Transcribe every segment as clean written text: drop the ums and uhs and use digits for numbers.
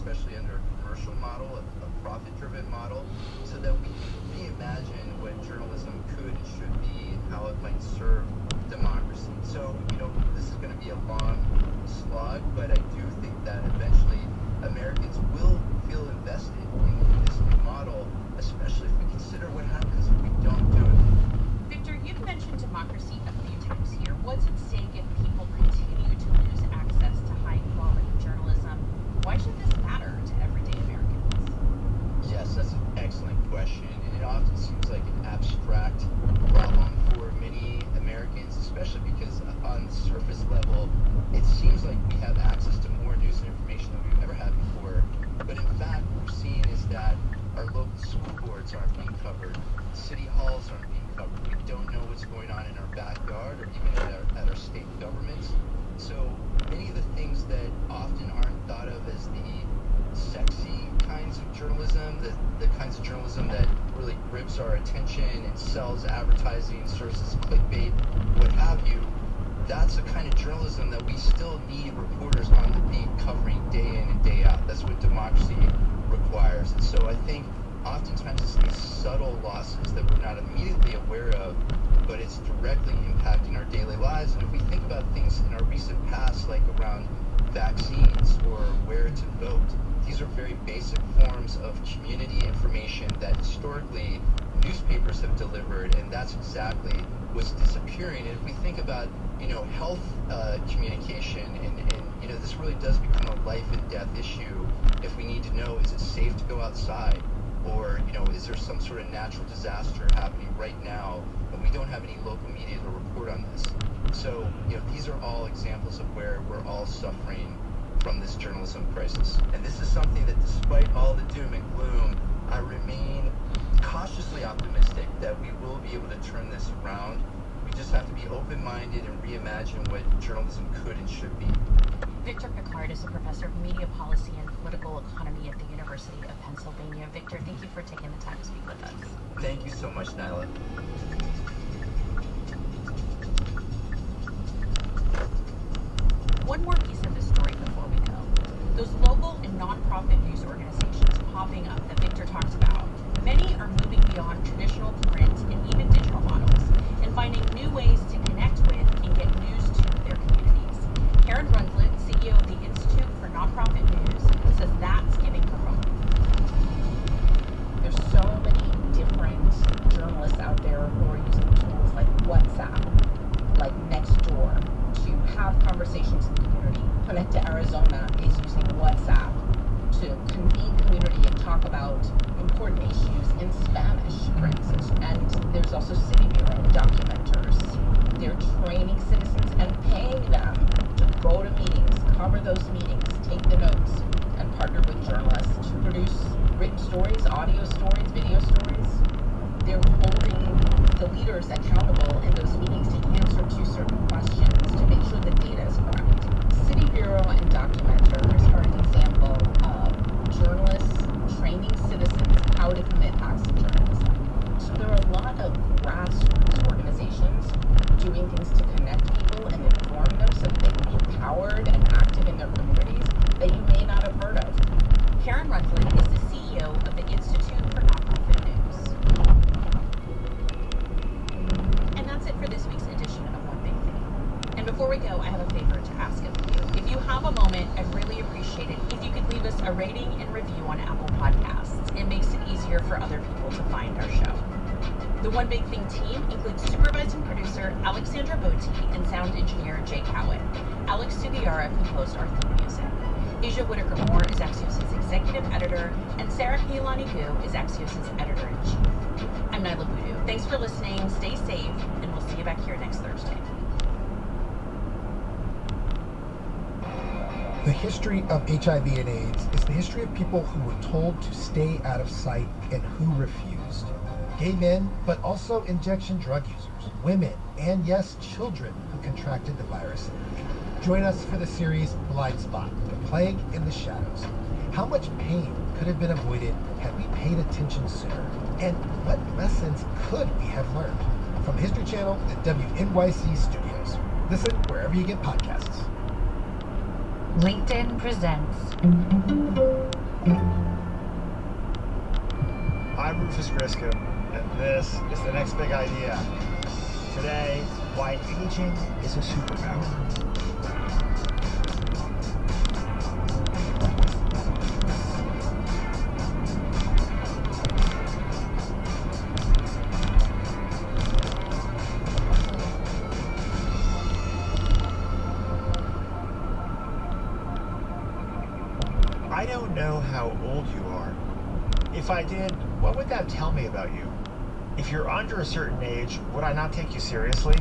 especially under a commercial model, a profit-driven model, so that we can reimagine what journalism could and should be and how it might serve democracy. So, this is going to be a long slog, but I do think that eventually Americans will feel invested in this new model, especially if we consider what happens if we don't do it. Victor, you've mentioned democracy a few times here. What's at stake if people continue to lose access to high-quality journalism? Why should this matter to everyday Americans? Yes, that's an excellent question, and it often seems like an abstract problem for many Americans, especially because on the surface level, it seems like we have access to more news and information than we've ever had before. But in fact, what we're seeing is that our local school boards aren't being covered, city halls aren't being covered. We don't know what's going on in our backyard or even at our state governments. So many of the things that often aren't thought of as the sexy kinds of journalism, the kinds of journalism that really grips our attention and sells advertising, serves as clickbait, what have you, that's the kind of journalism that we still need reporters on the beat covering day in and day out. That's what democracy requires. And so I think oftentimes it's these subtle losses that we're not immediately aware of, but it's directly impacting our daily lives. And if we think about things in our recent past, like around vaccines or where to vote, these are very basic forms of community information that historically newspapers have delivered, and that's exactly what's disappearing. And if we think about, health communication, and this really does become a life and death issue. If we need to know, is it safe to go outside? Or, is there some sort of natural disaster happening right now, and we don't have any local media to report on this? So, these are all examples of where we're all suffering from this journalism crisis. And this is something that, despite all the doom and gloom, I remain cautiously optimistic that we will be able to turn this around. We just have to be open-minded and reimagine what journalism could and should be. Victor Pickard is a professor of media policy and political economy at the University of Pennsylvania. Victor, thank you for taking the time to speak with us. Thank you so much, Nyla. One more piece of the story before we go. Those local and nonprofit news organizations popping up that Victor talked about, many are moving beyond traditional print and even digital models and finding new ways to connect with and get news to their communities. Karen Rundlet, CEO of the Institute for Nonprofit News, says that's giving her hope. There's so many different journalists out there who are using tools like WhatsApp, like Nextdoor, to have conversations in the community. Connect to Arizona is using WhatsApp to convene community and talk about important issues in Spanish, for instance. And there's also City Bureau documenters. They're training citizens and paying them to go to meetings, cover those meetings, take the notes, and partner with journalists to produce written stories, audio stories, video stories. They're holding the leaders accountable in those meetings to answer to certain questions to make sure the data is correct. City Bureau and documenters are an example of journalists training citizens how to commit acts of journalism. So there are a lot of grassroots organizations doing things to connect people and inform them so that they can be empowered and active in their communities that you may not have heard of. Karen Rundlet is the CEO of the Institute for Nonprofit News. And that's it for this week's edition of One Big Thing. And before we go, I have a favor to ask of you. If you have a moment, I'd really appreciate it if you could leave us a rating and review on Apple Podcasts. It makes it easier for other people to find our show. The One Big Thing team includes supervising producer Alexandra Botti and sound engineer Jay Cowan. Alex Sugiura composed our theme music. Asia Whitaker-Moore is Axios' executive editor, and Sarah Keilani Gu is Axios' editor-in-chief. I'm Nyla Boodoo. Thanks for listening, stay safe, and we'll see you back here next Thursday. The history of HIV and AIDS is the history of people who were told to stay out of sight and who refused. Gay men, but also injection drug users, women, and yes, children who contracted the virus. Join us for the series Blind Spot, The Plague in the Shadows. How much pain could have been avoided had we paid attention sooner? And what lessons could we have learned? From History Channel at WNYC Studios. Listen wherever you get podcasts. LinkedIn presents. I'm Rufus Griscom, and this is The Next Big Idea. Today, why aging is a superpower. I don't know how old you are. If I did, what would that tell me about you? If you're under a certain age, would I not take you seriously?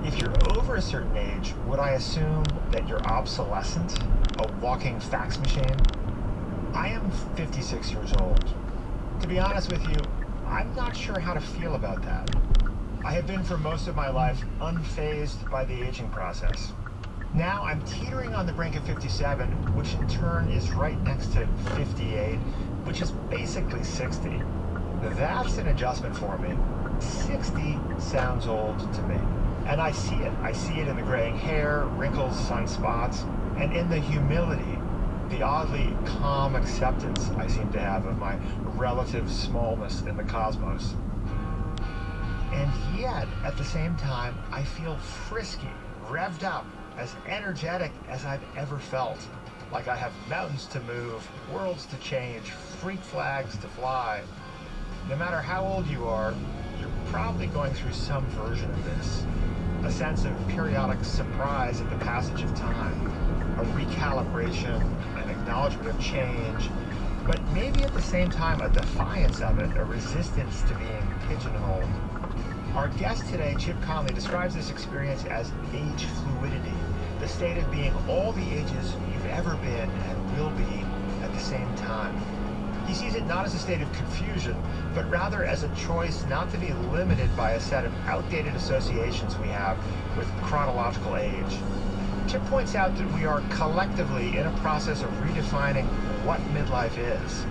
If you're over a certain age, would I assume that you're obsolescent, a walking fax machine? I am 56 years old. To be honest with you, I'm not sure how to feel about that. I have been for most of my life unfazed by the aging process. Now I'm teetering on the brink of 57, which in turn is right next to 58, which is basically 60. That's an adjustment for me. 60 sounds old to me. And I see it. I see it in the graying hair, wrinkles, sunspots, and in the humility, the oddly calm acceptance I seem to have of my relative smallness in the cosmos. And yet, at the same time, I feel frisky, revved up, as energetic as I've ever felt. Like I have mountains to move, worlds to change, freak flags to fly. No matter how old you are, you're probably going through some version of this. A sense of periodic surprise at the passage of time, a recalibration, an acknowledgement of change, but maybe at the same time a defiance of it, a resistance to being pigeonholed. Our guest today, Chip Conley, describes this experience as age fluidity, the state of being all the ages you've ever been and will be at the same time. He sees it not as a state of confusion, but rather as a choice not to be limited by a set of outdated associations we have with chronological age. Chip points out that we are collectively in a process of redefining what midlife is.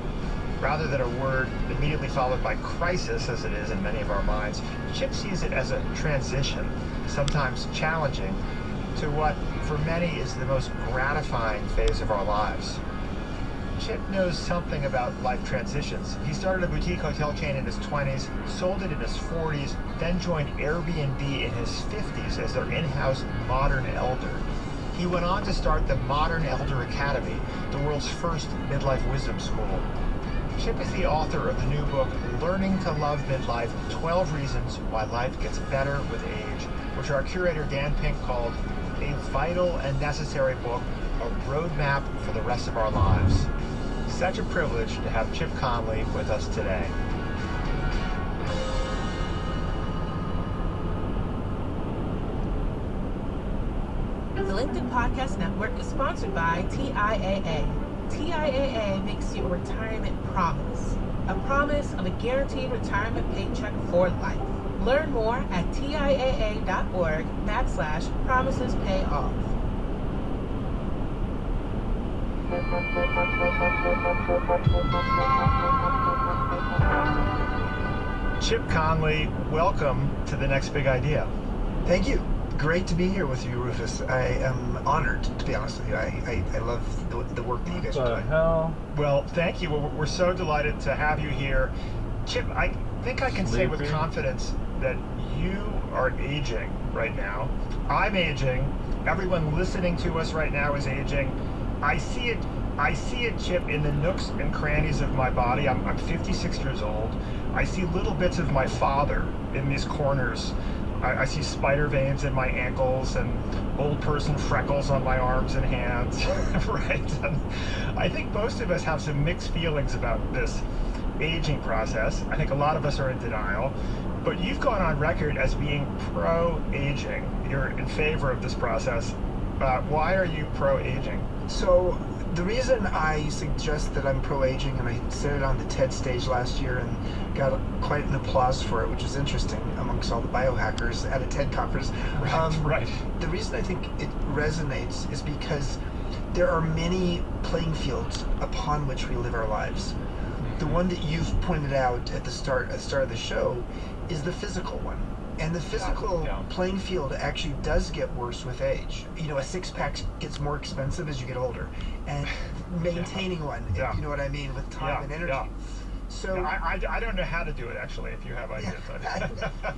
Rather than a word immediately followed by crisis, as it is in many of our minds, Chip sees it as a transition, sometimes challenging, to what for many is the most gratifying phase of our lives. Chip knows something about life transitions. He started a boutique hotel chain in his 20s, sold it in his 40s, then joined Airbnb in his 50s as their in-house Modern Elder. He went on to start the Modern Elder Academy, the world's first midlife wisdom school. Chip is the author of the new book, Learning to Love Midlife, 12 Reasons Why Life Gets Better with Age, which our curator Dan Pink called a vital and necessary book, a roadmap for the rest of our lives. Such a privilege to have Chip Conley with us today. The LinkedIn Podcast Network is sponsored by TIAA. TIAA makes you a retirement promise. A promise of a guaranteed retirement paycheck for life. Learn more at TIAA.org/promises pay off. Chip Conley, welcome to The Next Big Idea. Thank you. Great to be here with you, Rufus. I am honored, to be honest with you. I love the work that you guys are doing. Well, thank you. We're so delighted to have you here. Chip, I think I can say with confidence that you are aging right now. I'm aging. Everyone listening to us right now is aging. I see it, Chip, in the nooks and crannies of my body. I'm 56 years old. I see little bits of my father in these corners. I see spider veins in my ankles and old person freckles on my arms and hands, right? And I think most of us have some mixed feelings about this aging process. I think a lot of us are in denial, but you've gone on record as being pro-aging. You're in favor of this process. Why are you pro-aging? So the reason I suggest that I'm pro-aging, and I said it on the TED stage last year and got quite an applause for it, which is interesting amongst all the biohackers at a TED conference. Right. The reason I think it resonates is because there are many playing fields upon which we live our lives. The one that you've pointed out at the start of the show is the physical one. And the physical Yeah. playing field actually does get worse with age. You know, a six-pack gets more expensive as you get older. And maintaining one, if Yeah. you know what I mean, with time Yeah, and energy. yeah. So I don't know how to do it, actually, if you have ideas.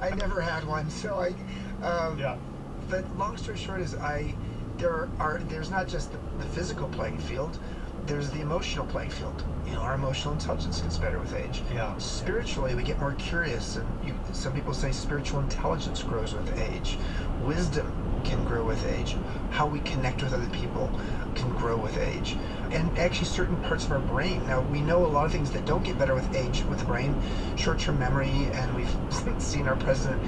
I never had one, so I. Yeah. But long story short is there's not just the physical playing field, there's the emotional playing field. You know, our emotional intelligence gets better with age. Yeah. Spiritually, we get more curious, and some people say spiritual intelligence grows with age. Wisdom can grow with age. How we connect with other people can grow with age. And actually certain parts of our brain. Now, we know a lot of things that don't get better with age with the brain. Short-term memory, and we've seen our president,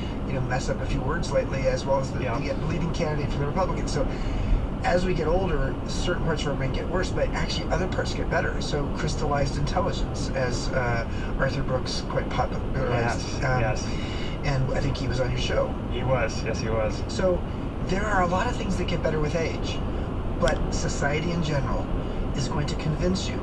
mess up a few words lately, as well as the leading candidate for the Republicans. So as we get older, certain parts of our brain get worse, but actually other parts get better. So crystallized intelligence, as Arthur Brooks quite popularized. Yes. And I think he was on your show. He was. Yes, he was. So there are a lot of things that get better with age, but society in general is going to convince you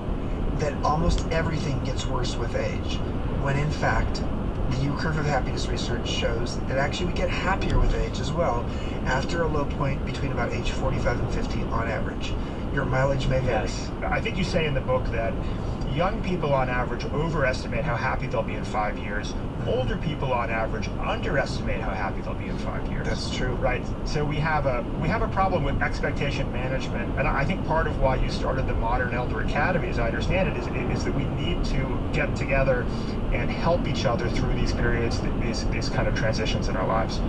that almost everything gets worse with age, when in fact the U-curve of happiness research shows that actually we get happier with age as well, after a low point between about age 45 and 50 on average. Your mileage may vary. Yes. I think you say in the book that young people on average overestimate how happy they'll be in 5 years. Older people on average underestimate how happy they'll be in 5 years. That's true. Right. So we have a problem with expectation management, and I think part of why you started the Modern Elder Academy, as I understand it, is that we need to get together and help each other through these periods, these kind of transitions in our lives.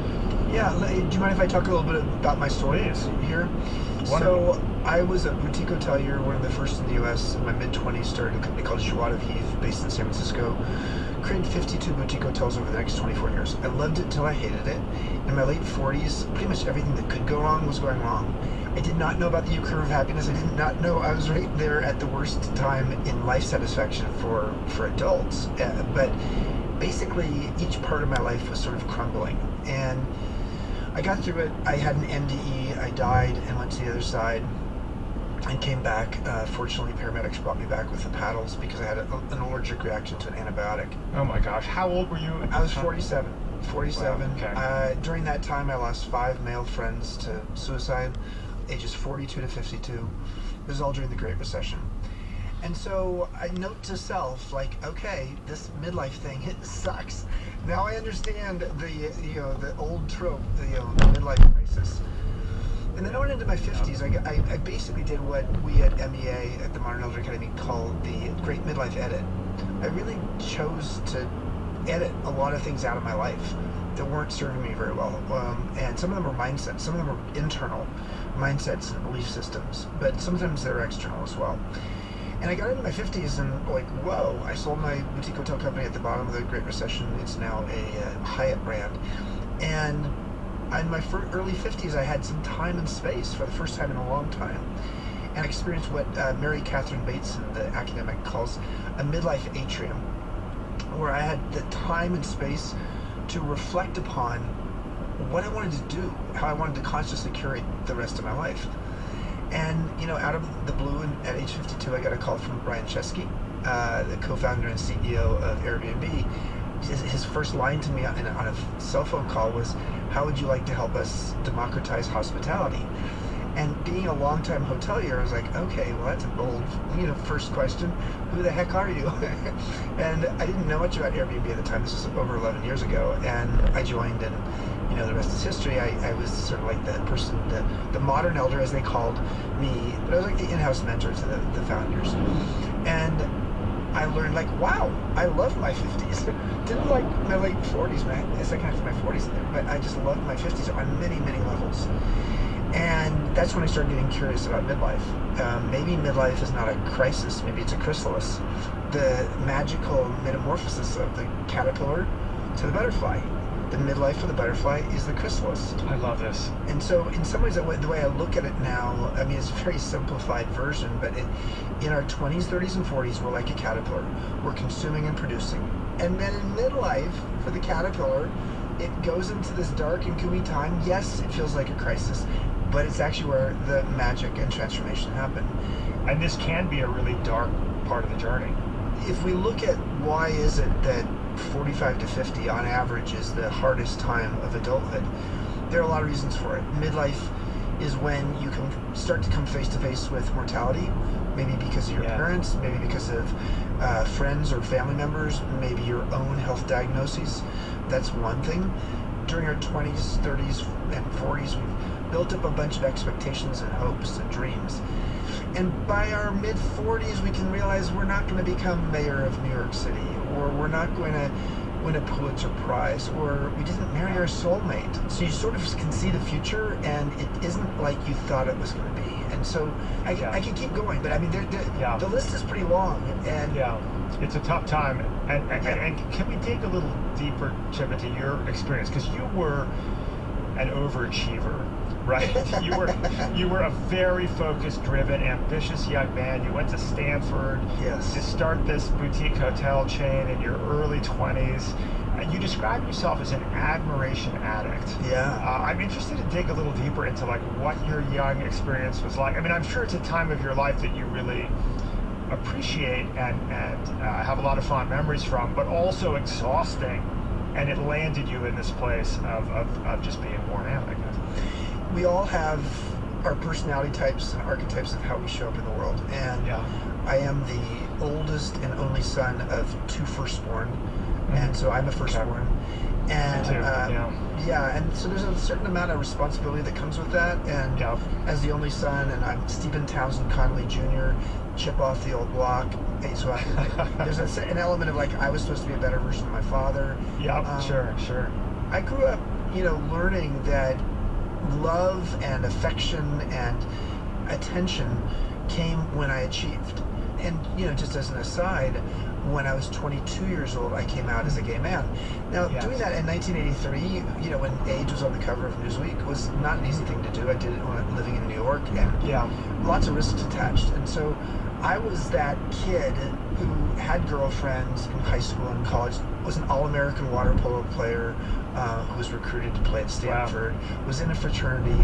Yeah, do you mind if I talk a little bit about my story here? Wonderful. So I was a boutique hotelier, one of the first in the U.S. In my mid-20s, started a company called Joie de Vivre, based in San Francisco. Created 52 boutique hotels over the next 24 years. I loved it till I hated it. In my late 40s, pretty much everything that could go wrong was going wrong. I did not know about the U-curve of happiness. I did not know I was right there at the worst time in life satisfaction for adults. But basically, each part of my life was sort of crumbling. And I got through it. I had an NDE. I died and went to the other side and came back. Fortunately, paramedics brought me back with the paddles because I had an allergic reaction to an antibiotic. Oh my gosh. How old were you? I was 47. 47. Wow, okay. During that time, I lost 5 male friends to suicide, ages 42 to 52. It was all during the Great Recession. And so I note to self, like, okay, this midlife thing, it sucks. Now I understand the old trope, the midlife crisis. And then I went into my 50s. I basically did what we at MEA, at the Modern Elder Academy, call the Great Midlife Edit. I really chose to edit a lot of things out of my life that weren't serving me very well. And some of them are mindsets. Some of them are internal mindsets and belief systems. But sometimes they're external as well. And I got into my 50s and like, whoa, I sold my boutique hotel company at the bottom of the Great Recession. It's now a Hyatt brand. And in my early 50s, I had some time and space for the first time in a long time. And I experienced what Mary Catherine Bateson, the academic, calls a midlife atrium, where I had the time and space to reflect upon what I wanted to do, how I wanted to consciously curate the rest of my life. And, out of the blue, and at age 52, I got a call from Brian Chesky, the co-founder and CEO of Airbnb. His first line to me on a cell phone call was, how would you like to help us democratize hospitality? And being a longtime hotelier, I was like, okay, well, that's a bold, first question. Who the heck are you? And I didn't know much about Airbnb at the time. This was over 11 years ago. And I joined, and, the rest is history. I was sort of like the person, the modern elder, as they called me. But I was like the in-house mentor to the founders. And I learned, like, wow, I love my 50s. Didn't like my late 40s, man. The second half of my 40s, but I just loved my 50s on many, many levels. And that's when I started getting curious about midlife. Maybe midlife is not a crisis, maybe it's a chrysalis. The magical metamorphosis of the caterpillar to the butterfly. The midlife for the butterfly is the chrysalis. I love this. And so in some ways, the way I look at it now, I mean, it's a very simplified version, but in our 20s, 30s, and 40s, we're like a caterpillar. We're consuming and producing. And then in midlife, for the caterpillar, it goes into this dark and gooey time. Yes, it feels like a crisis, but it's actually where the magic and transformation happen. And this can be a really dark part of the journey. If we look at why is it that 45 to 50 on average is the hardest time of adulthood. There are a lot of reasons for it. Midlife is when you can start to come face to face with mortality, maybe because of your parents, maybe because of friends or family members, maybe your own health diagnoses. That's one thing. During our 20s, 30s, and 40s, we've built up a bunch of expectations and hopes and dreams. And by our mid-40s, we can realize we're not going to become mayor of New York City, or we're not going to win a Pulitzer Prize, or we didn't marry our soulmate. So you sort of can see the future, and it isn't like you thought it was going to be. And so I can keep going, but I mean, the list is pretty long. And it's a tough time. And can we dig a little deeper, Chip, into your experience? Because you were an overachiever, right? you were a very focused, driven, ambitious young man. You went to Stanford to start this boutique hotel chain in your early 20s. You describe yourself as an admiration addict. I'm interested to dig a little deeper into like what your young experience was like. I mean, I'm sure it's a time of your life that you really appreciate and have a lot of fond memories from, but also exhausting, and it landed you in this place of just being worn out, I guess. We all have our personality types and archetypes of how we show up in the world, and I am the oldest and only son of two firstborn, and so I'm a firstborn. And and so there's a certain amount of responsibility that comes with that, and as the only son, and I'm Stephen Townsend Connolly Jr., chip off the old block, so there's an element of like I was supposed to be a better version of my father. Sure. I grew up, learning that love and affection and attention came when I achieved. And, just as an aside, when I was 22 years old, I came out as a gay man. Now, doing that in 1983, when Age was on the cover of Newsweek, was not an easy thing to do. I did it when living in New York, and lots of risks attached. And so I was that kid who had girlfriends in high school and college, was an all-American water polo player, who was recruited to play at Stanford, was in a fraternity.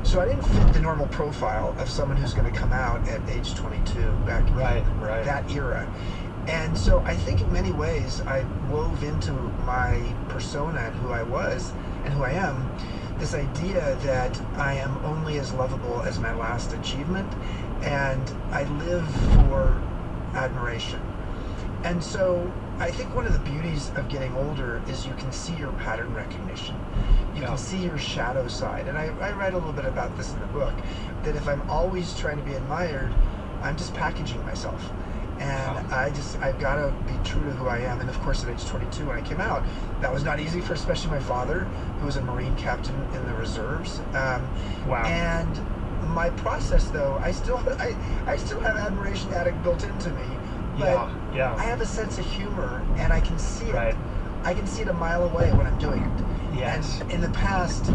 So I didn't fit the normal profile of someone who's going to come out at age 22 back in that era. And so I think in many ways I wove into my persona and who I was and who I am this idea that I am only as lovable as my last achievement, and I live for admiration. And so I think one of the beauties of getting older is you can see your pattern recognition. You can see your shadow side. And I write a little bit about this in the book, that if I'm always trying to be admired, I'm just packaging myself. And I've got to be true to who I am. And of course, at age 22, when I came out, that was not easy for especially my father, who was a Marine captain in the reserves. And my process, though, I still have admiration addict built into me. But I have a sense of humor, and I can see it. I can see it a mile away when I'm doing it. And in the past,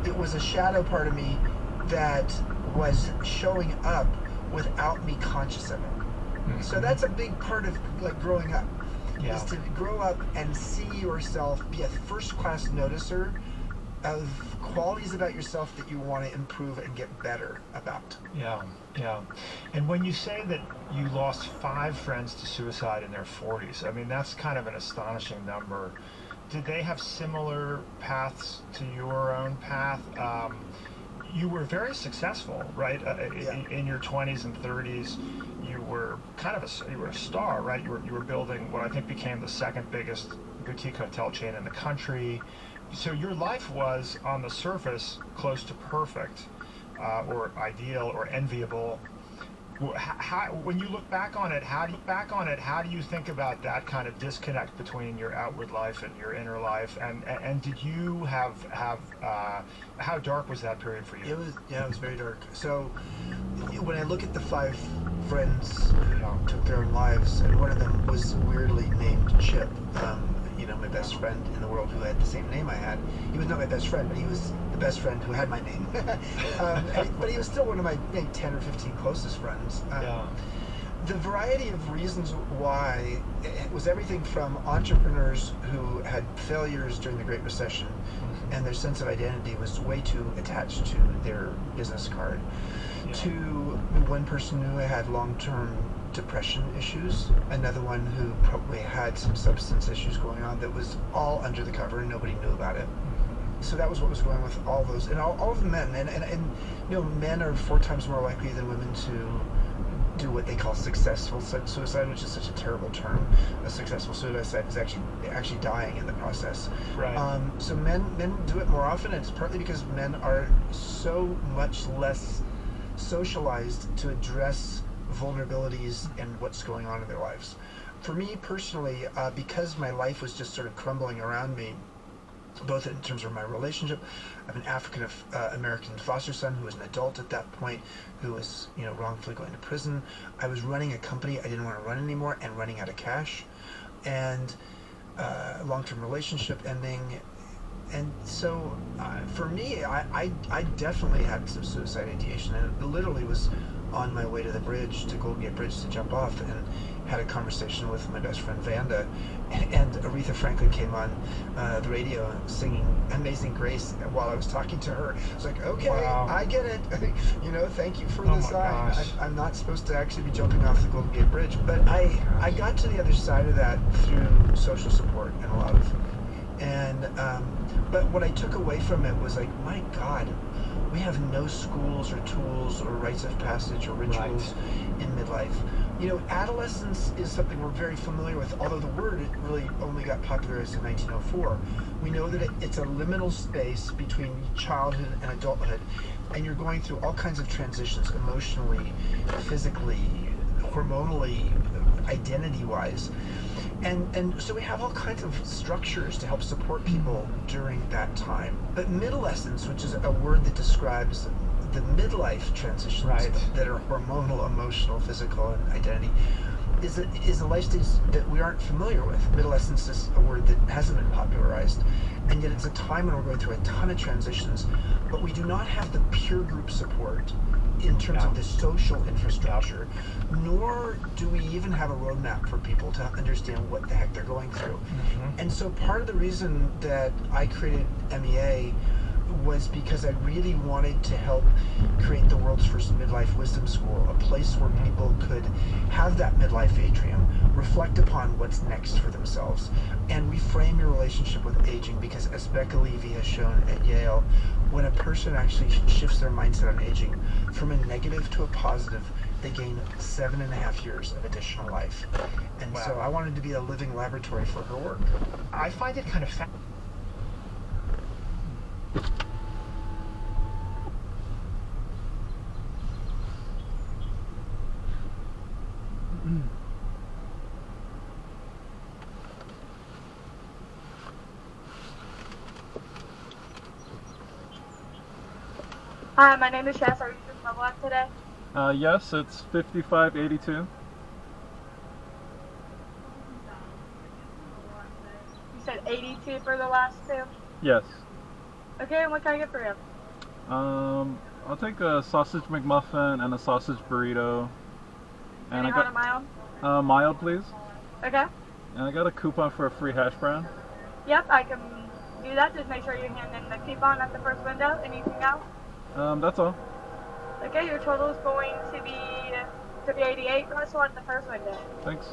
it was a shadow part of me that was showing up without me conscious of it. So that's a big part of like growing up, is to grow up and see yourself, be a first-class noticer of qualities about yourself that you want to improve and get better about. And when you say that you lost 5 friends to suicide in their 40s, I mean, that's kind of an astonishing number. Did they have similar paths to your own path? You were very successful, right? In your 20s and 30s, you were kind of a star, right? You were building what I think became the second biggest boutique hotel chain in the country. So your life was, on the surface, close to perfect, or ideal, or enviable. When you look back on it, how do you think about that kind of disconnect between your outward life and your inner life? And did you have how dark was that period for you? It was very dark. So when I look at the 5 friends who took their own lives, and one of them was weirdly named Chip, my best friend in the world who had the same name I had. He was not my best friend, but he was the best friend who had my name. But he was still one of my maybe 10 or 15 closest friends. The variety of reasons why it was everything from entrepreneurs who had failures during the Great Recession, and their sense of identity was way too attached to their business card, to one person who had long-term depression issues. Another one who probably had some substance issues going on that was all under the cover and nobody knew about it. So that was what was going on with all those, and all of the men. And men are 4 times more likely than women to do what they call successful suicide, which is such a terrible term. A successful suicide is actually dying in the process. Right. So men do it more often, and it's partly because men are so much less socialized to address vulnerabilities and what's going on in their lives. For me personally, because my life was just sort of crumbling around me, both in terms of my relationship. I have an African American foster son who was an adult at that point, who was wrongfully going to prison. I was running a company I didn't want to run anymore and running out of cash, and long-term relationship ending. And so for me, I definitely had some suicide ideation, and it literally was on my way to the bridge, to Golden Gate Bridge, to jump off, and had a conversation with my best friend Vanda, and Aretha Franklin came on the radio singing Amazing Grace while I was talking to her. It's like, okay, wow. I get it. Thank you for Oh the my sign. gosh. I'm not supposed to actually be jumping off the Golden Gate Bridge, but I got to the other side of that through social support and a lot of, and but what I took away from it was like, my God, we have no schools or tools or rites of passage or rituals in midlife. Adolescence is something we're very familiar with, although the word really only got popularized in 1904. We know that it's a liminal space between childhood and adulthood, and you're going through all kinds of transitions emotionally, physically, hormonally, identity-wise. And so we have all kinds of structures to help support people during that time. But midolescence, which is a word that describes the midlife transitions that are hormonal, emotional, physical, and identity, is a life stage that we aren't familiar with. Midolescence is a word that hasn't been popularized, and yet it's a time when we're going through a ton of transitions, but we do not have the peer group support in terms of the social infrastructure, nor do we even have a roadmap for people to understand what the heck they're going through. And so part of the reason that I created MEA was because I really wanted to help create the world's first midlife wisdom school, a place where people could have that midlife atrium, reflect upon what's next for themselves, and reframe your relationship with aging, because as Becca Levy has shown at Yale, when a person actually shifts their mindset on aging from a negative to a positive, they gain 7.5 years of additional life. And so I wanted to be a living laboratory for her work. I find it kind of Hi, my name is Chess. Are you using mobile app today? Yes, it's 5582. You said 82 for the last 2? Yes. Okay, and what can I get for you? I'll take a sausage McMuffin and a sausage burrito. And Any hot or mild? Mild, please. Okay. And I got a coupon for a free hash brown. Yep, I can do that. Just make sure you hand in the coupon at the first window. Anything else? That's all. Okay, your total is going to be 388. Also at the first window. Thanks.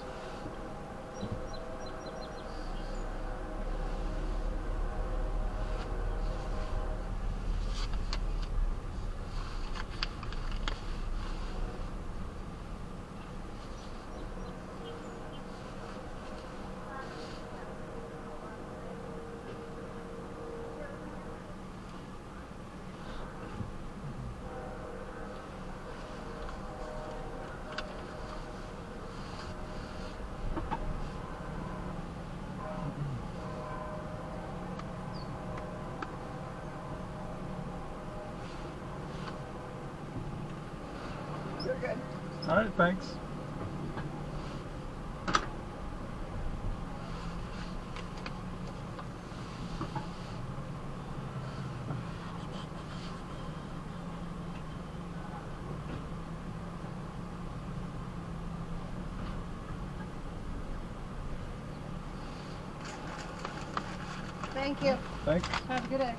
All right, thanks. Thank you. Thanks. Have a good day.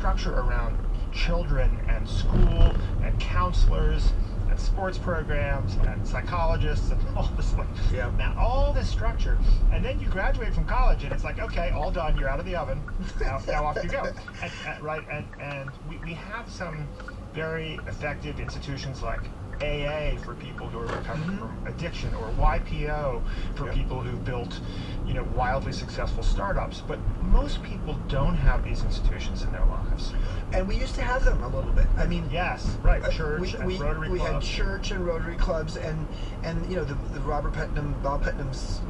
structure around children and school and counselors and sports programs and psychologists and all this, like, now all this structure, and then you graduate from college and it's like, okay, all done, you're out of the oven, now off you go. And we have some very effective institutions like AA for people who are recovering from addiction, or YPO for people who've built, wildly successful startups. But most people don't have these institutions in their lives. And we used to have them a little bit. I mean, yes, right. Church and Rotary we clubs. had church and Rotary clubs, and the Robert Putnam, Bob Putnam's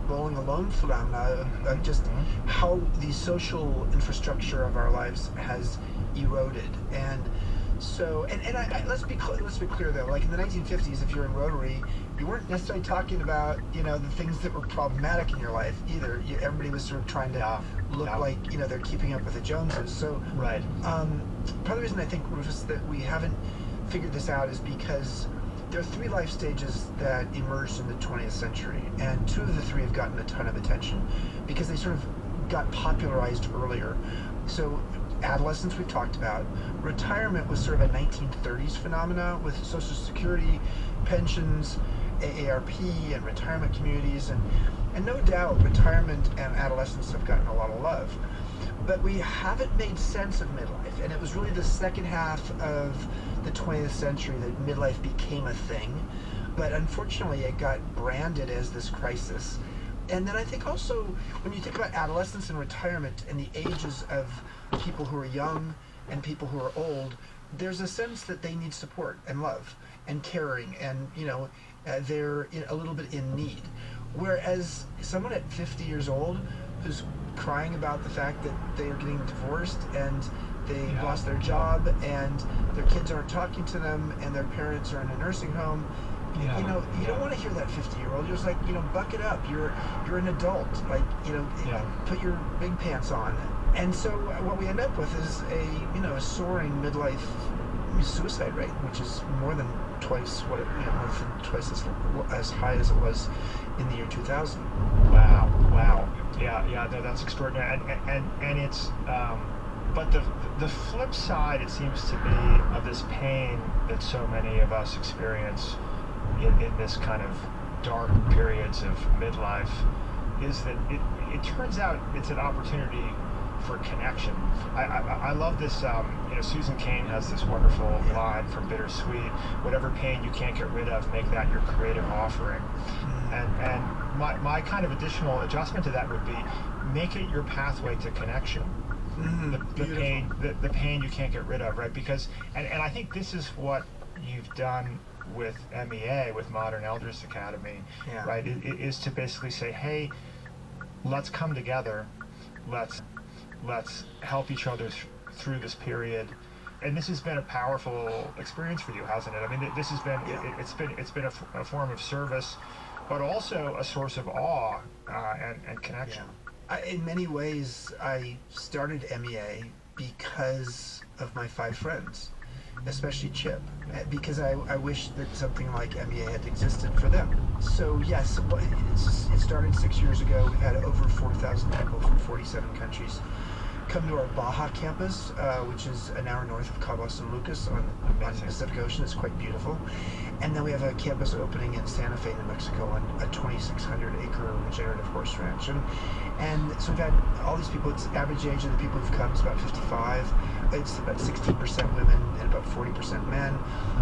bowling alone phenomena of just how the social infrastructure of our lives has eroded. And so, let's be clear though. Like in the 1950s, if you're in Rotary, you weren't necessarily talking about the things that were problematic in your life either. Everybody was sort of trying to look like they're keeping up with the Joneses. So right. Part of the reason I think, Rufus, that we haven't figured this out is because there are 3 life stages that emerged in the 20th century, and 2 of the 3 have gotten a ton of attention because they sort of got popularized earlier. So adolescence we've talked about. Retirement was sort of a 1930s phenomena with Social Security, pensions, AARP, and retirement communities, and no doubt retirement and adolescence have gotten a lot of love. But we haven't made sense of midlife, and it was really the second half of the 20th century that midlife became a thing. But unfortunately, it got branded as this crisis. And then I think also, when you think about adolescence and retirement and the ages of people who are young and people who are old, there's a sense that they need support and love and caring, and they're a little bit in need. Whereas someone at 50 years old who's crying about the fact that they are getting divorced and they lost their job and their kids aren't talking to them and their parents are in a nursing home, you don't want to hear that 50-year-old. You're just like, buck it up. You're an adult. Like, put your big pants on. And so what we end up with is a soaring midlife suicide rate, which is more than twice what it, more than twice as high as it was in the year 2000. Wow. Yeah, that's extraordinary. And it's, but the flip side, it seems to be, of this pain that so many of us experience in this kind of dark periods of midlife, is that it turns out it's an opportunity for connection. I love this. Susan Cain has this wonderful line from Bittersweet: "Whatever pain you can't get rid of, make that your creative offering." And my kind of additional adjustment to that would be, make it your pathway to connection. The pain you can't get rid of, right? Because and I think this is what you've done with MEA, with Modern Elders Academy, right? It is to basically say, hey, let's come together, let's help each other through this period. And this has been a powerful experience for you, hasn't it? I mean, this has been it's been a form of service, but also a source of awe and connection. In many ways, I started MEA because of my 5 friends, especially Chip, because I wish that something like MEA had existed for them. So yes, it started 6 years ago. We've had over 4,000 people from 47 countries come to our Baja campus, which is an hour north of Cabo San Lucas on the Pacific Ocean. It's quite beautiful. And then we have a campus opening in Santa Fe, New Mexico, on a 2,600-acre regenerative horse ranch. And so we've had all these people. It's the average age of the people who've come is about 55. It's about 16% women and about 40% men.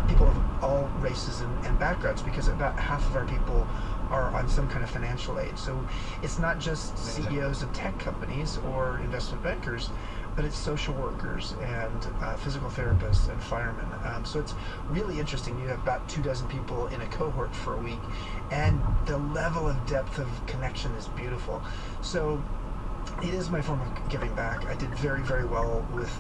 People of all races and backgrounds, because about half of our people are on some kind of financial aid. So it's not just CEOs of tech companies or investment bankers, but it's social workers and physical therapists and firemen. So it's really interesting. You have about 24 people in a cohort for a week, and the level of depth of connection is beautiful. So it is my form of giving back. I did very, very well with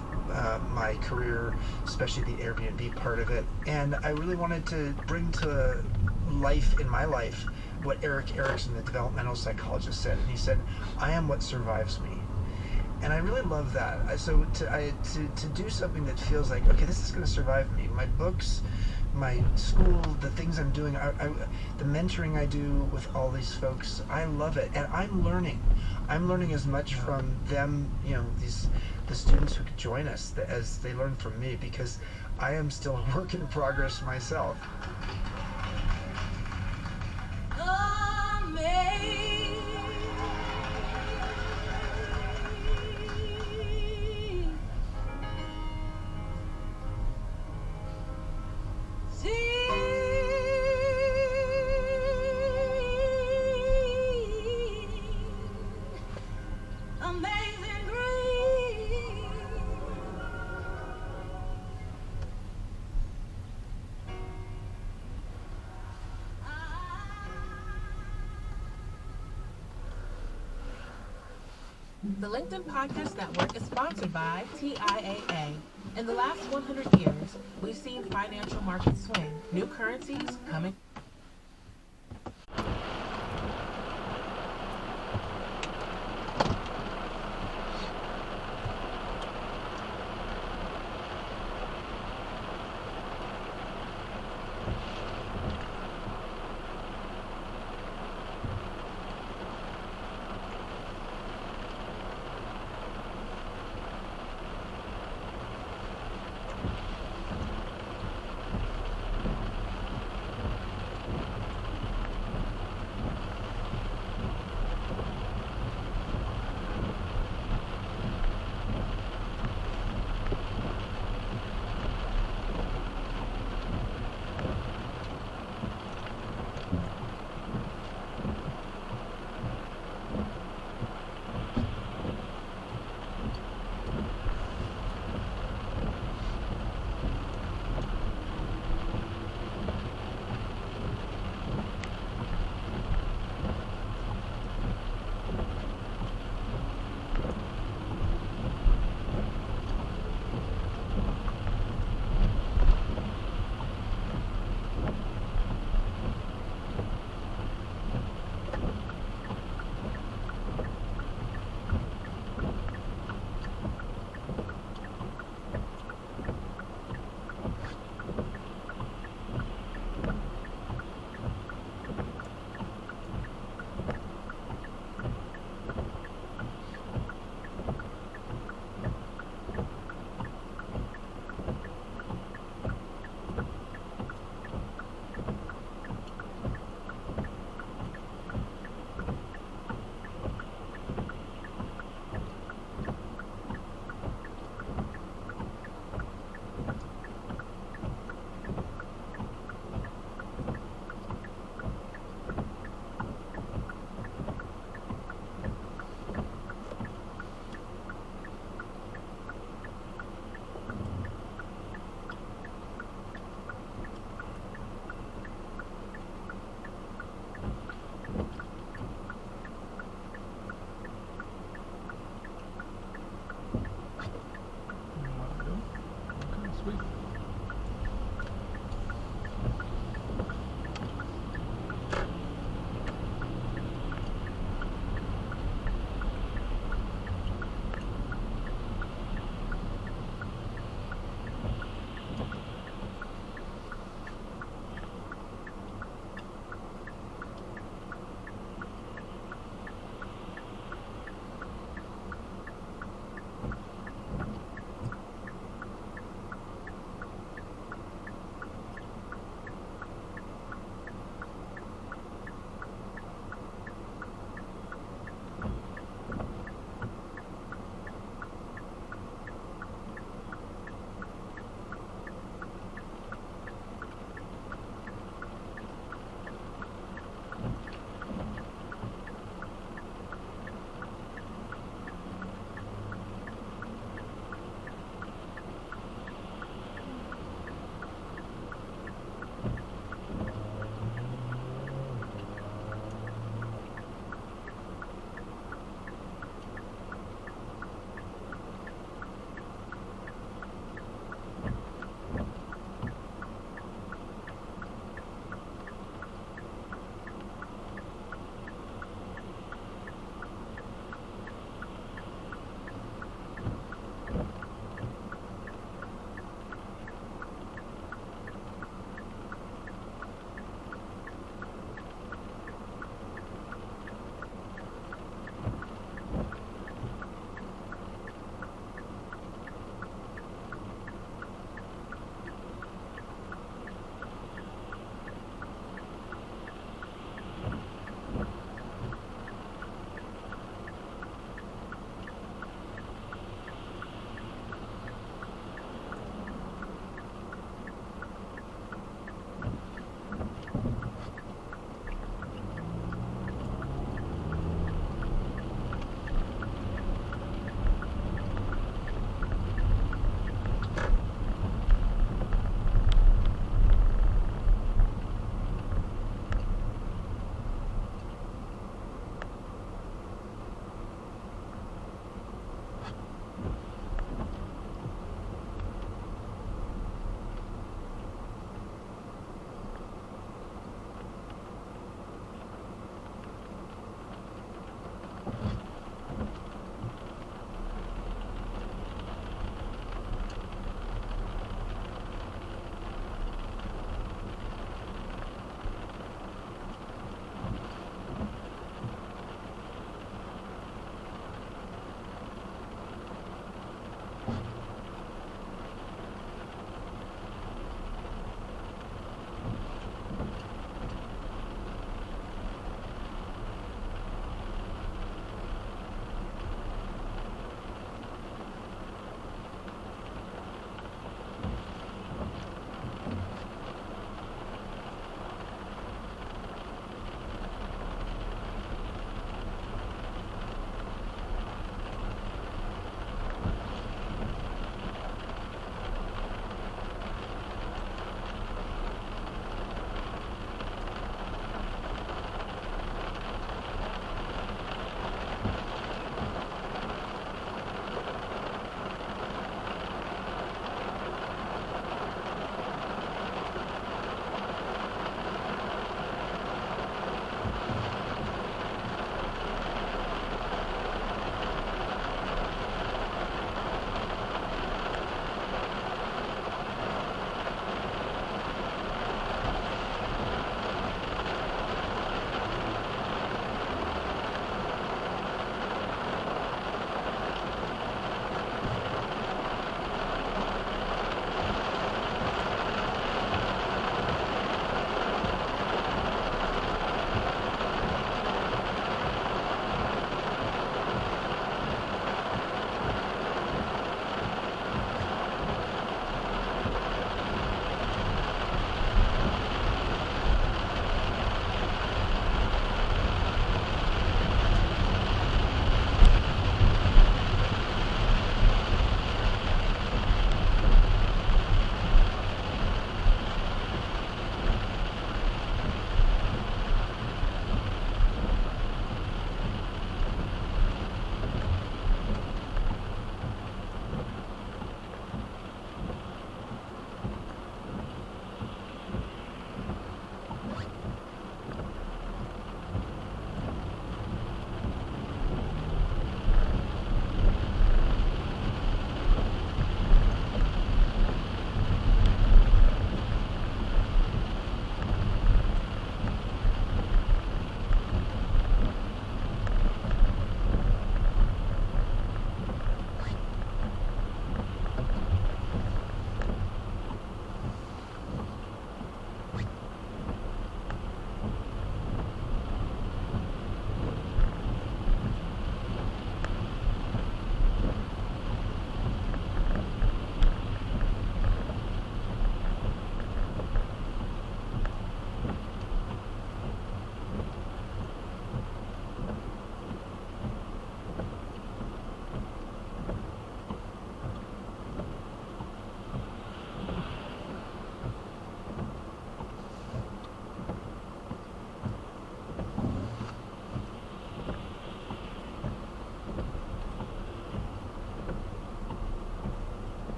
my career, especially the Airbnb part of it. And I really wanted to bring to life in my life what Erik Erikson, the developmental psychologist, said. And he said, "I am what survives me." And I really love that. So to do something that feels like, okay, this is going to survive me. My books, my school, the things I'm doing, the mentoring I do with all these folks, I love it. And I'm learning as much from them, these the students who could join us as they learn from me, because I am still a work in progress myself. The LinkedIn Podcast Network is sponsored by TIAA. In the last 100 years, we've seen financial markets swing, new currencies coming.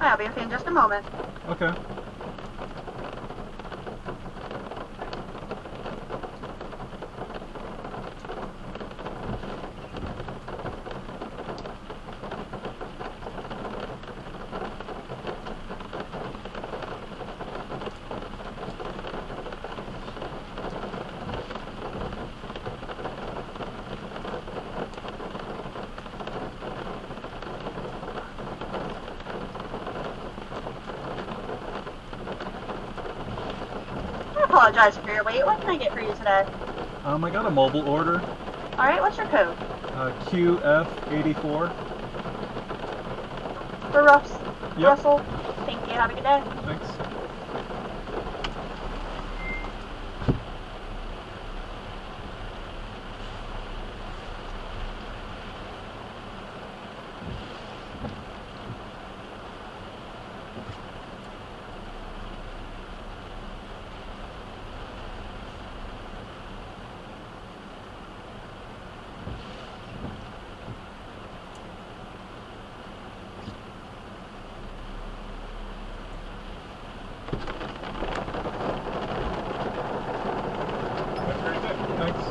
I'll be with you in just a moment. Okay. I apologize for your wait. What can I get for you today? I got a mobile order. Alright, what's your code? QF84. For Yep. Russell. Thank you. Have a good day. Thanks. Thanks.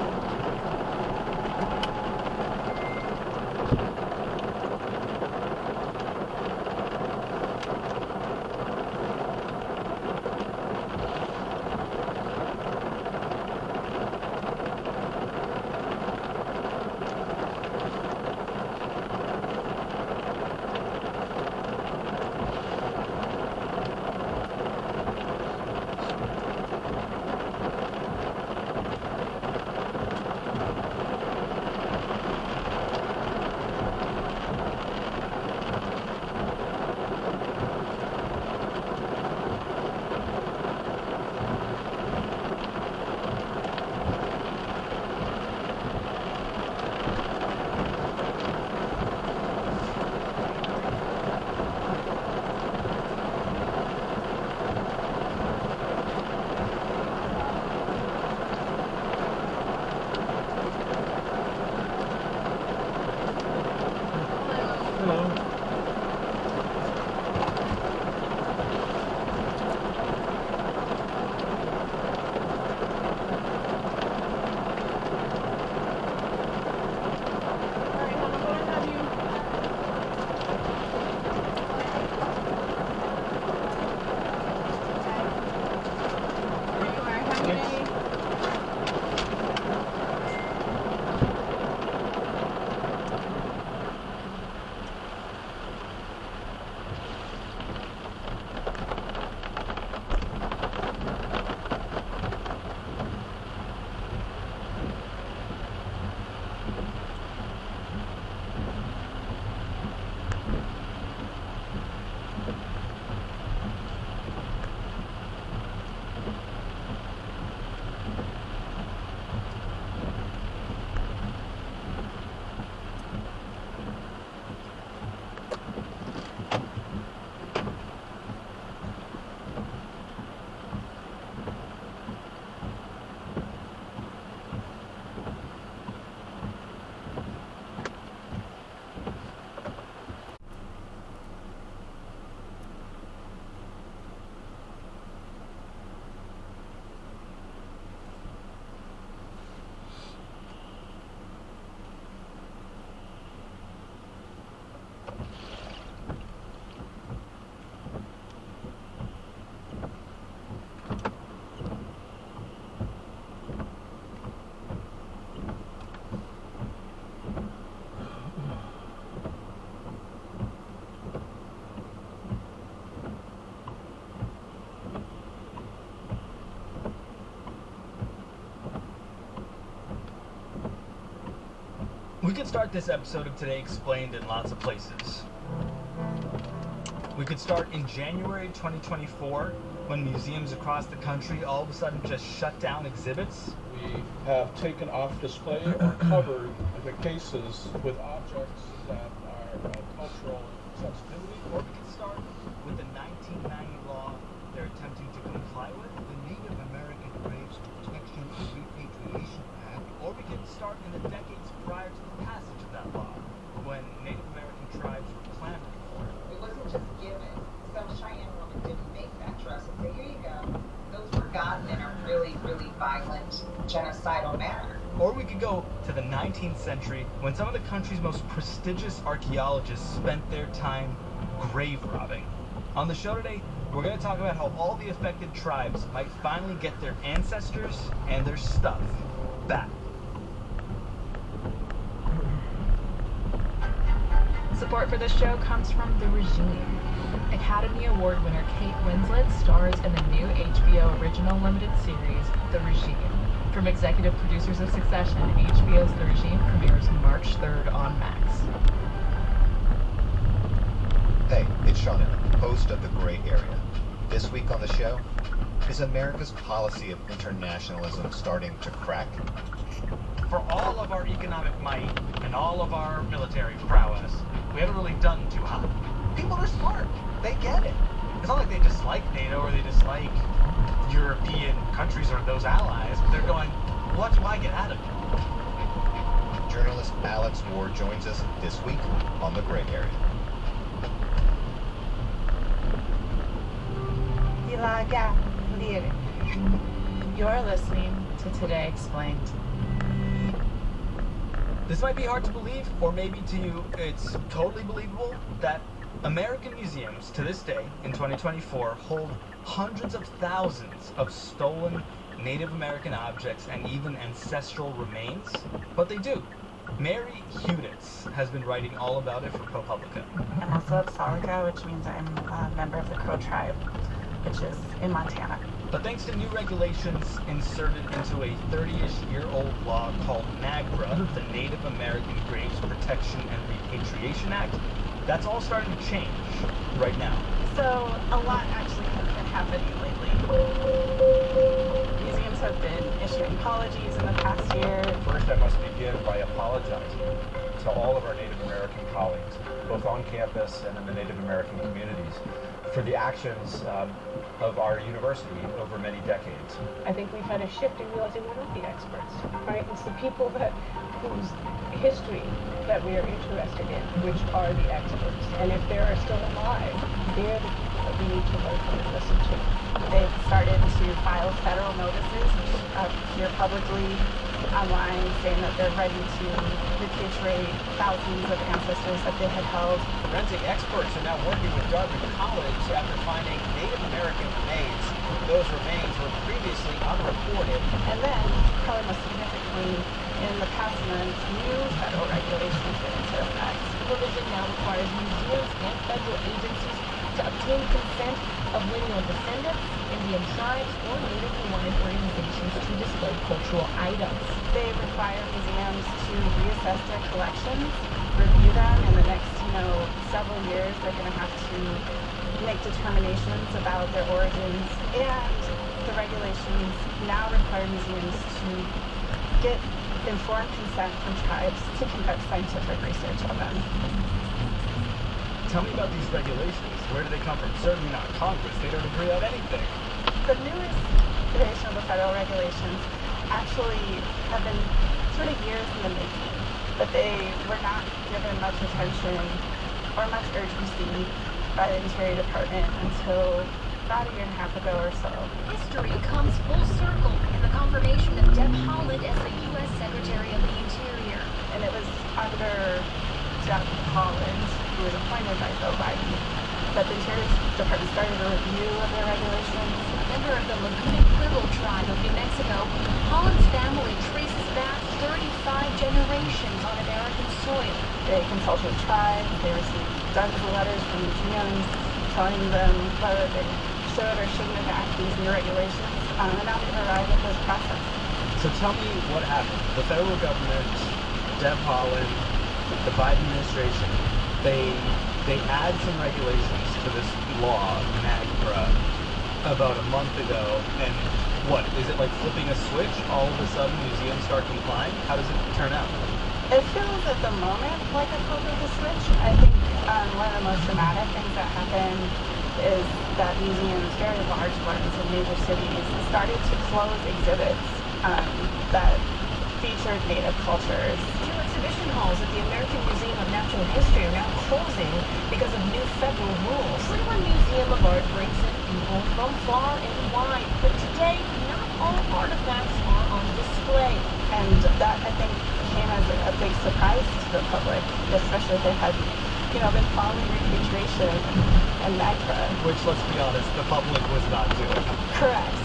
Hello. We could start this episode of Today Explained in lots of places. We could start in January 2024, when museums across the country all of a sudden just shut down exhibits. We have taken off display or covered the cases with objects that are of cultural sensitivity. Or we could start with the 1990 law they're attempting to comply with. The Native American Graves Protection and Repatriation Act. Or we could start in the decades prior to the passage of that law, when Native American tribes were clamoring for it. It wasn't just given. genocidal manner. Or we could go to the 19th century when some of the country's most prestigious archaeologists spent their time grave robbing. On the show today, we're going to talk about how all the affected tribes might finally get their ancestors and their stuff back. Support for this show comes from The Regime. Academy Award winner Kate Winslet stars in the new HBO original limited series, The Regime. From executive producers of Succession, HBO's The Regime premieres March 3rd on Max. Hey, it's Sean Emmett, host of The Gray Area. This week on the show, is America's policy of internationalism starting to crack? For all of our economic might and all of our military prowess, we haven't really done too hot. People are smart. They get it. It's not like they dislike NATO or they dislike European countries or those allies, but they're going, what do I get out of it? Journalist Alex Ward joins us this week on The Gray Area. You're listening to Today Explained. This might be hard to believe, or maybe to you it's totally believable, that American museums to this day in 2024 hold hundreds of thousands of stolen Native American objects and even ancestral remains, but they do. Mary Huditz has been writing all about it for ProPublica. I'm also a Psalica, which means I'm a member of the Crow tribe, which is in Montana. But thanks to new regulations inserted into a 30-ish-year-old law called NAGPRA, the Native American Graves Protection and Repatriation Act, that's all starting to change right now. So a lot actually has been happening lately. Museums have been issuing apologies in the past year. First, I must begin by apologizing to all of our Native American colleagues, both on campus and in the Native American communities, for the actions of our university over many decades. I think we've had a shift in realizing we're not the experts, right? It's the people whose history that we are interested in, which are the experts. And if they are still alive, they're the people that we need to learn from and listen to. They've started to file federal notices here publicly online saying that they're ready to repatriate thousands of ancestors that they had held. Forensic experts are now working with Dartmouth College after finding Native American remains. Those remains were previously unreported. And then, probably most significantly, in the past month, new federal regulations went into effect. Provision now requires museums and federal agencies to obtain consent of lineal descendants, Indian tribes, or Native Hawaiian organizations to display cultural items. They require museums to reassess their collections, review them. In the next, several years, they're going to have to make determinations about their origins. And the regulations now require museums to get informed consent from tribes to conduct scientific research on them. Tell me about these regulations. Where do they come from? Certainly not Congress. They don't agree on anything. The newest iteration of the federal regulations actually have been sort of years in the making, but they were not given much attention or much urgency by the Interior Department until about a year and a half ago or so. History comes full circle in the confirmation of Deb Haaland as the U.S. Secretary of the Interior. And it was under Deb Haaland, who was appointed by Joe Biden, that the Interior Department started a review of their regulations. A member of the Laguna Pueblo tribe of New Mexico, Haaland's family traces back 35 generations on American soil. They consulted tribes, they received dozens of letters from museums telling them whether they should or shouldn't enact these new regulations, and now we've arrived at this process. So tell me what happened. The federal government, Deb Haaland, the Biden administration, they add some regulations to this law, NAGPRA, about a month ago, and what, is it like flipping a switch? All of a sudden museums start complying? How does it turn out? It feels at the moment like a flip of a switch. I think one of the most dramatic things that happened is that museums, very large ones in major cities, started to close exhibits that featured Native cultures. Two exhibition halls at the American Museum of Natural History are now closing because of new federal rules. Cleveland Museum of Art brings in people from far and wide, but today not all artifacts are on display. display, and that I think came as a big surprise to the public, especially if they hadn't, been following repatriation and NAGPRA. Which, let's be honest, the public was not doing. Correct.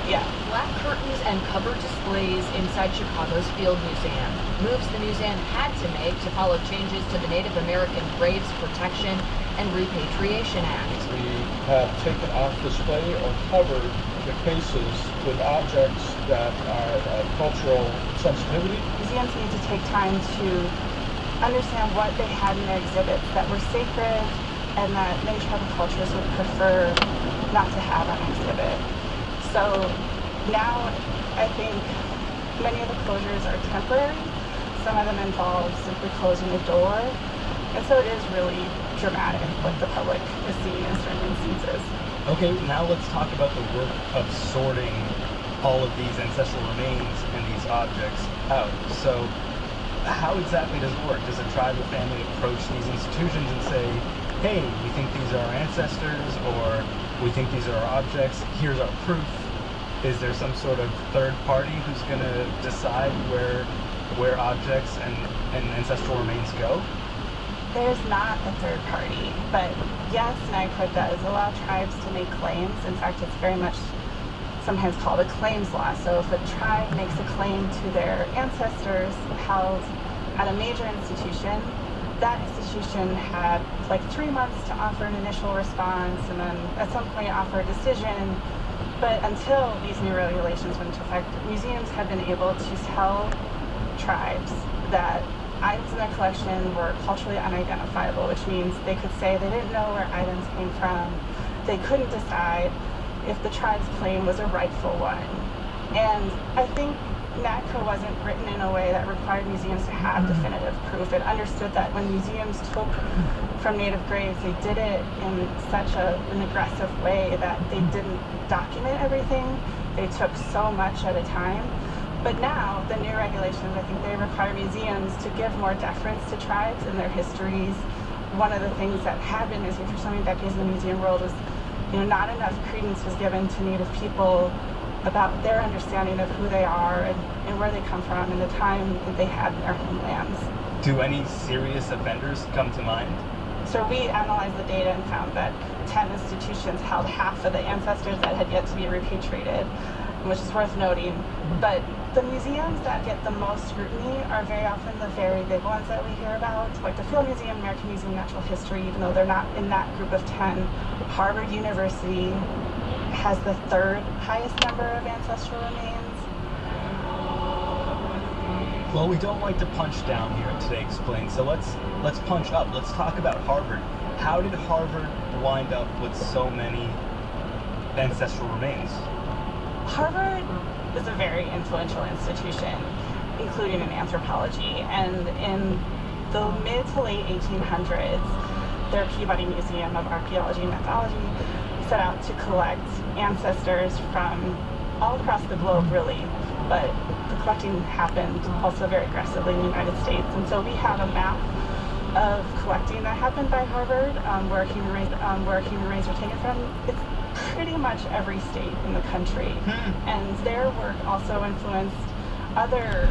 Yeah. Black curtains and covered displays inside Chicago's Field Museum. Moves the museum had to make to follow changes to the Native American Graves Protection and Repatriation Act. We have taken off display or covered the cases with objects that are of cultural sensitivity. Museums need to take time to understand what they had in their exhibits that were sacred and that many tribal cultures would prefer not to have on exhibit. So now I think many of the closures are temporary. Some of them involve simply closing the door. And so it is really dramatic what the public is seeing in certain instances. Okay, now let's talk about the work of sorting all of these ancestral remains and these objects out. So how exactly does it work? Does a tribal family approach these institutions and say, hey, we think these are our ancestors, or we think these are our objects, here's our proof? Is there some sort of third party who's going to decide where objects and ancestral remains go? There's not a third party, but yes, NAGPRA does allow tribes to make claims. In fact, it's very much sometimes called a claims law. So if a tribe makes a claim to their ancestors held at a major institution, that institution had like 3 months to offer an initial response and then at some point offer a decision. But until these new regulations went into effect, museums have been able to tell tribes that items in their collection were culturally unidentifiable, which means they could say they didn't know where items came from. They couldn't decide if the tribe's claim was a rightful one. And I think NAGPRA wasn't written in a way that required museums to have definitive proof. It understood that when museums took from Native graves, they did it in such an aggressive way that they didn't document everything. They took so much at a time. But now, the new regulations, I think they require museums to give more deference to tribes and their histories. One of the things that had been missing for so many decades in the museum world was, not enough credence was given to Native people about their understanding of who they are and where they come from and the time that they had in their homelands. Do any serious offenders come to mind? So we analyzed the data and found that 10 institutions held half of the ancestors that had yet to be repatriated, which is worth noting. But the museums that get the most scrutiny are very often the very big ones that we hear about, like the Field Museum, American Museum of Natural History, even though they're not in that group of 10. Harvard University has the 3rd highest number of ancestral remains. Well, we don't like to punch down here at Today Explained, so let's punch up. Let's talk about Harvard. How did Harvard wind up with so many ancestral remains? Harvard is a very influential institution, including in anthropology, and in the mid to late 1800s, their Peabody Museum of Archaeology and Ethnology set out to collect ancestors from all across the globe, really, but the collecting happened also very aggressively in the United States. And so we have a map of collecting that happened by Harvard, where human remains are taken from. It's pretty much every state in the country. And their work also influenced other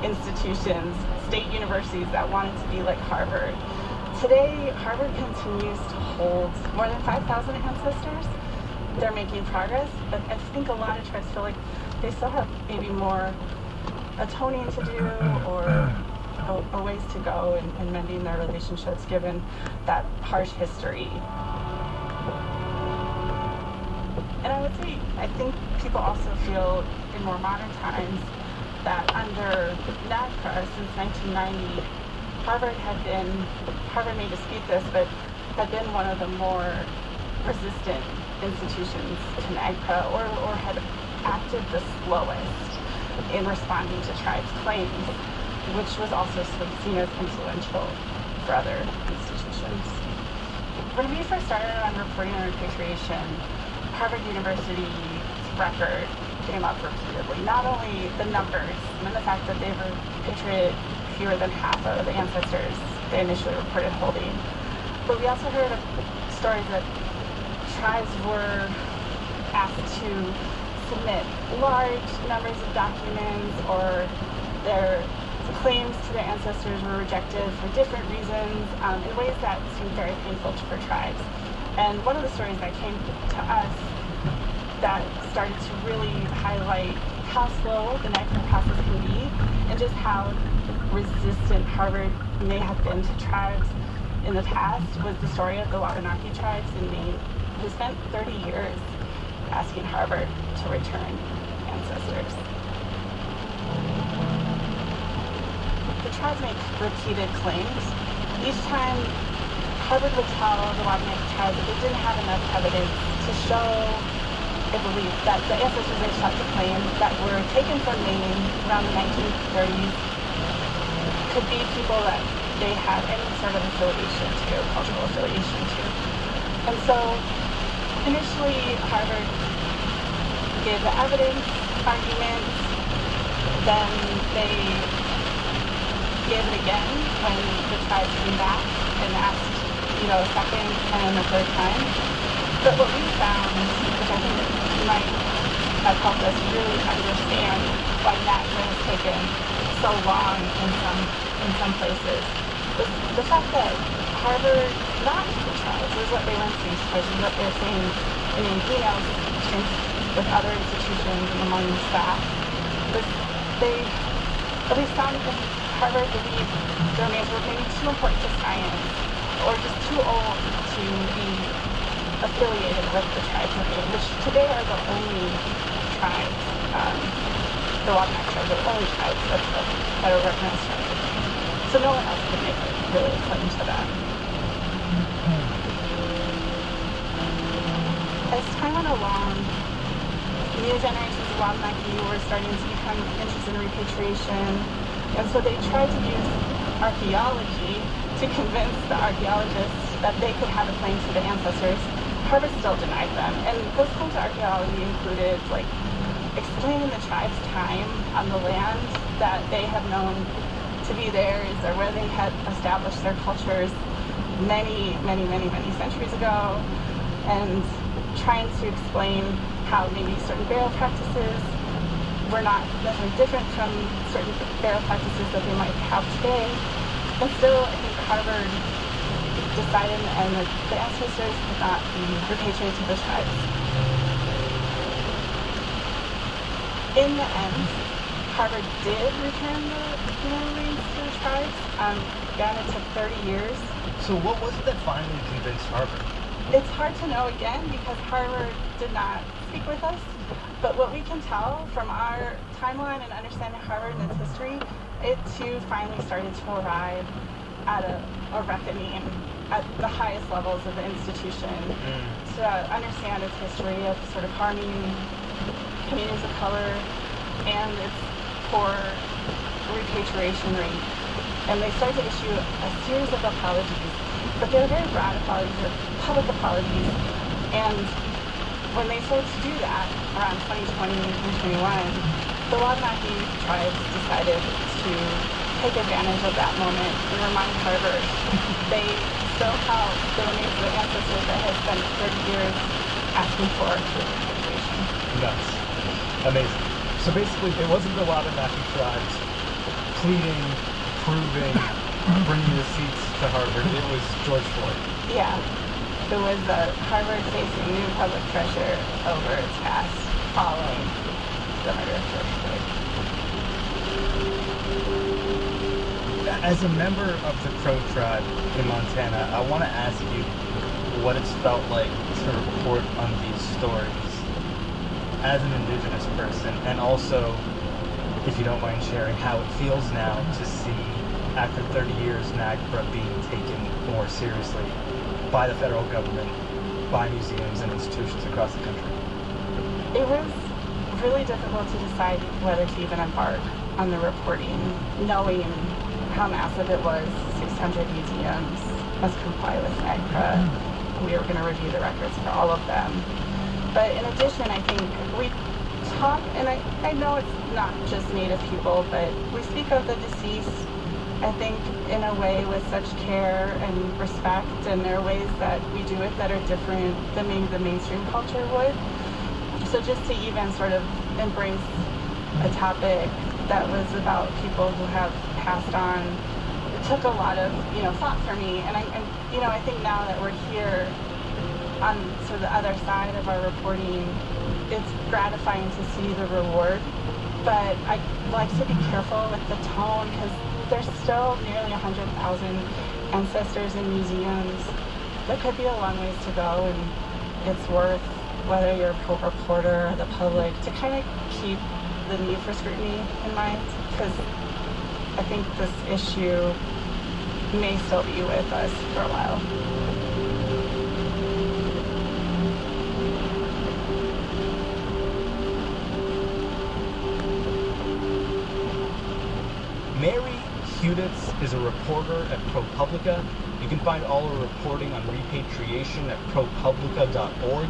institutions, state universities that wanted to be like Harvard. Today, Harvard continues to hold more than 5,000 ancestors. They're making progress, but I think a lot of tribes feel like they still have maybe more atoning to do or ways to go in mending their relationships given that harsh history. And I would say, I think people also feel in more modern times that under NAGPRA since 1990, Harvard may dispute this, but had been one of the more resistant institutions to NAGPRA or had acted the slowest in responding to tribes' claims, which was also seen as influential for other institutions. When we first started on reporting on repatriation, Harvard University's record came up repeatedly. Not only the numbers and the fact that they repatriated fewer than half of the ancestors they initially reported holding, but we also heard of stories that tribes were asked to submit large numbers of documents, or their claims to their ancestors were rejected for different reasons, in ways that seemed very painful for tribes. And one of the stories that came to us that started to really highlight how slow the NAGPRA process can be, and just how resistant Harvard may have been to tribes in the past, was the story of the Wabanaki tribes in Maine, who spent 30 years asking Harvard to return ancestors. The tribes make repeated claims. Each time, Harvard would tell the Wabanaki tribes that they didn't have enough evidence to show a belief that the ancestors they sought to claim that were taken from Maine around the 1930s could be people that they had any sort of affiliation to, cultural affiliation to. And so, initially, Harvard gave the evidence, arguments, then they gave it again when the tribes came back and asked, a second and a third time. But what we found, which I think might have helped us really understand why NAGPRA has taken so long in some places, was the fact that Harvard, not the tribes, is what they went to these tribes, is what they're saying in emails with other institutions and among the staff, was they at least found that Harvard believed the remains were maybe too important to science, or just too old to be affiliated with the tribes of Maine, which today are the only tribes, the Wabanaki tribes are the only tribes that are recognized tribes of Maine. So no one else could make really a claim to them. As time went along, new generations of Wabanaki were starting to become interested in repatriation, and so they tried to use archaeology to convince the archaeologists that they could have a claim to the ancestors. Harvard still denied them, and those claims to archaeology included, explaining the tribe's time on the land that they have known to be theirs, or where they had established their cultures many, many, many, many centuries ago, and trying to explain how maybe certain burial practices were not necessarily different from certain burial practices that they might have today. And still, I think Harvard decided, and the ancestors could not be repatriated to the tribes. In the end, Harvard did return the remains to the tribes. Again, it took 30 years. So what was it that finally convinced Harvard? It's hard to know again because Harvard did not speak with us. But what we can tell from our timeline and understanding Harvard and its history, it too finally started to arrive at a reckoning at the highest levels of the institution to understand its history of sort of harming communities of color and its poor repatriation rate. And they started to issue a series of apologies, but they were very broad apologies, or public apologies. And when they started to do that around 2020 and 2021, the Wabanaki tribes decided to take advantage of that moment and remind Harvard they still have the remains of the ancestors that have spent 30 years asking for repatriation. Nuts. Amazing. So basically, it wasn't the Wabanaki tribes pleading, proving, bringing receipts to Harvard. It was George Floyd. Yeah. There was Harvard facing new public pressure over its past following the murder of George Floyd. As a member of the Crow tribe in Montana, I want to ask you what it's felt like to report on these stories as an Indigenous person, and also, if you don't mind sharing, how it feels now to see, after 30 years, NAGPRA being taken more seriously by the federal government, by museums and institutions across the country. It was really difficult to decide whether to even embark on the reporting, knowing how massive it was. 600 museums must comply with NAGPRA. We were going to review the records for all of them. But in addition, I think we talk, and I know it's not just Native people, but we speak of the deceased, I think, in a way with such care and respect, and there are ways that we do it that are different than maybe the mainstream culture would. So just to even sort of embrace a topic that was about people who have passed on, it took a lot of, thought for me. And I think now that we're here on sort of the other side of our reporting, it's gratifying to see the reward. But I like to be careful with the tone because there's still nearly 100,000 ancestors in museums. There could be a long ways to go, and it's worth, whether you're a reporter or the public, to kind of keep the need for scrutiny in mind, because I think this issue may still be with us for a while. Mary Huditz is a reporter at ProPublica. You can find all her reporting on repatriation at ProPublica.org.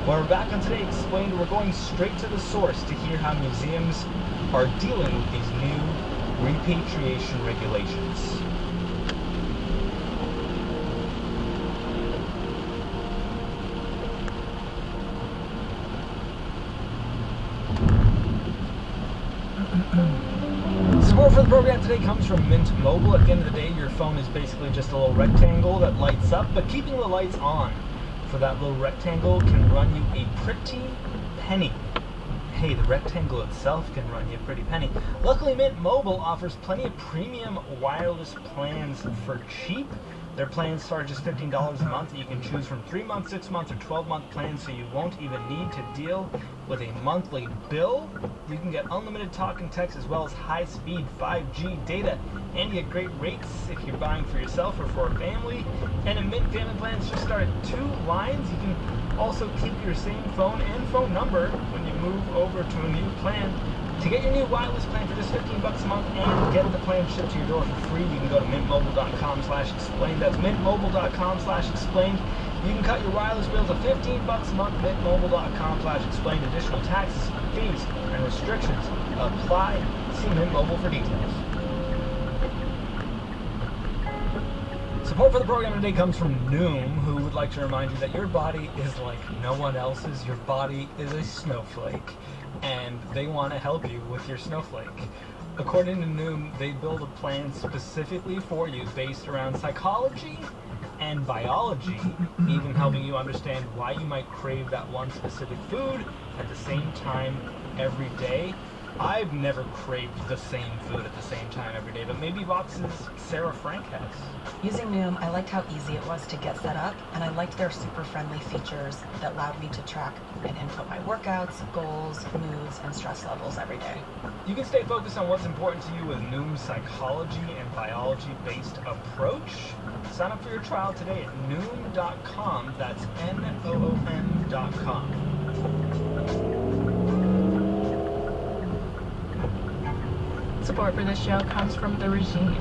When we're back on Today Explained, we're going straight to the source to hear how museums are dealing with these new repatriation regulations. Support for the program today comes from Mint Mobile. At the end of the day, your phone is basically just a little rectangle that lights up, but keeping the lights on for that little rectangle can run you a pretty penny. Hey, the rectangle itself can run you a pretty penny. Luckily, Mint Mobile offers plenty of premium wireless plans for cheap. Their plans start just $15 a month. You can choose from 3-month, 6-month, or 12-month plans, so you won't even need to deal with a monthly bill. You can get unlimited talk and text as well as high-speed 5G data, and you get great rates if you're buying for yourself or for a family. And in Mint, family plans just start at 2 lines. You can also keep your same phone and phone number when you move over to a new plan. To get your new wireless plan for just $15 a month and get the plan shipped to your door for free, you can go to mintmobile.com/explained. That's mintmobile.com/explained. You can cut your wireless bill to $15 a month. Mintmobile.com/explained. Additional taxes, fees, and restrictions apply. See Mint Mobile for details. Support for the program today comes from Noom, who would like to remind you that your body is like no one else's. Your body is a snowflake, and they want to help you with your snowflake. According to Noom, they build a plan specifically for you based around psychology and biology, even helping you understand why you might crave that one specific food at the same time every day. I've never craved the same food at the same time every day, but maybe Vox's Sarah Frank has. Using Noom, I liked how easy it was to get set up, and I liked their super friendly features that allowed me to track and input my workouts, goals, moods, and stress levels every day. You can stay focused on what's important to you with Noom's psychology and biology-based approach. Sign up for your trial today at Noom.com. That's Noom.com. Support for this show comes from The Regime.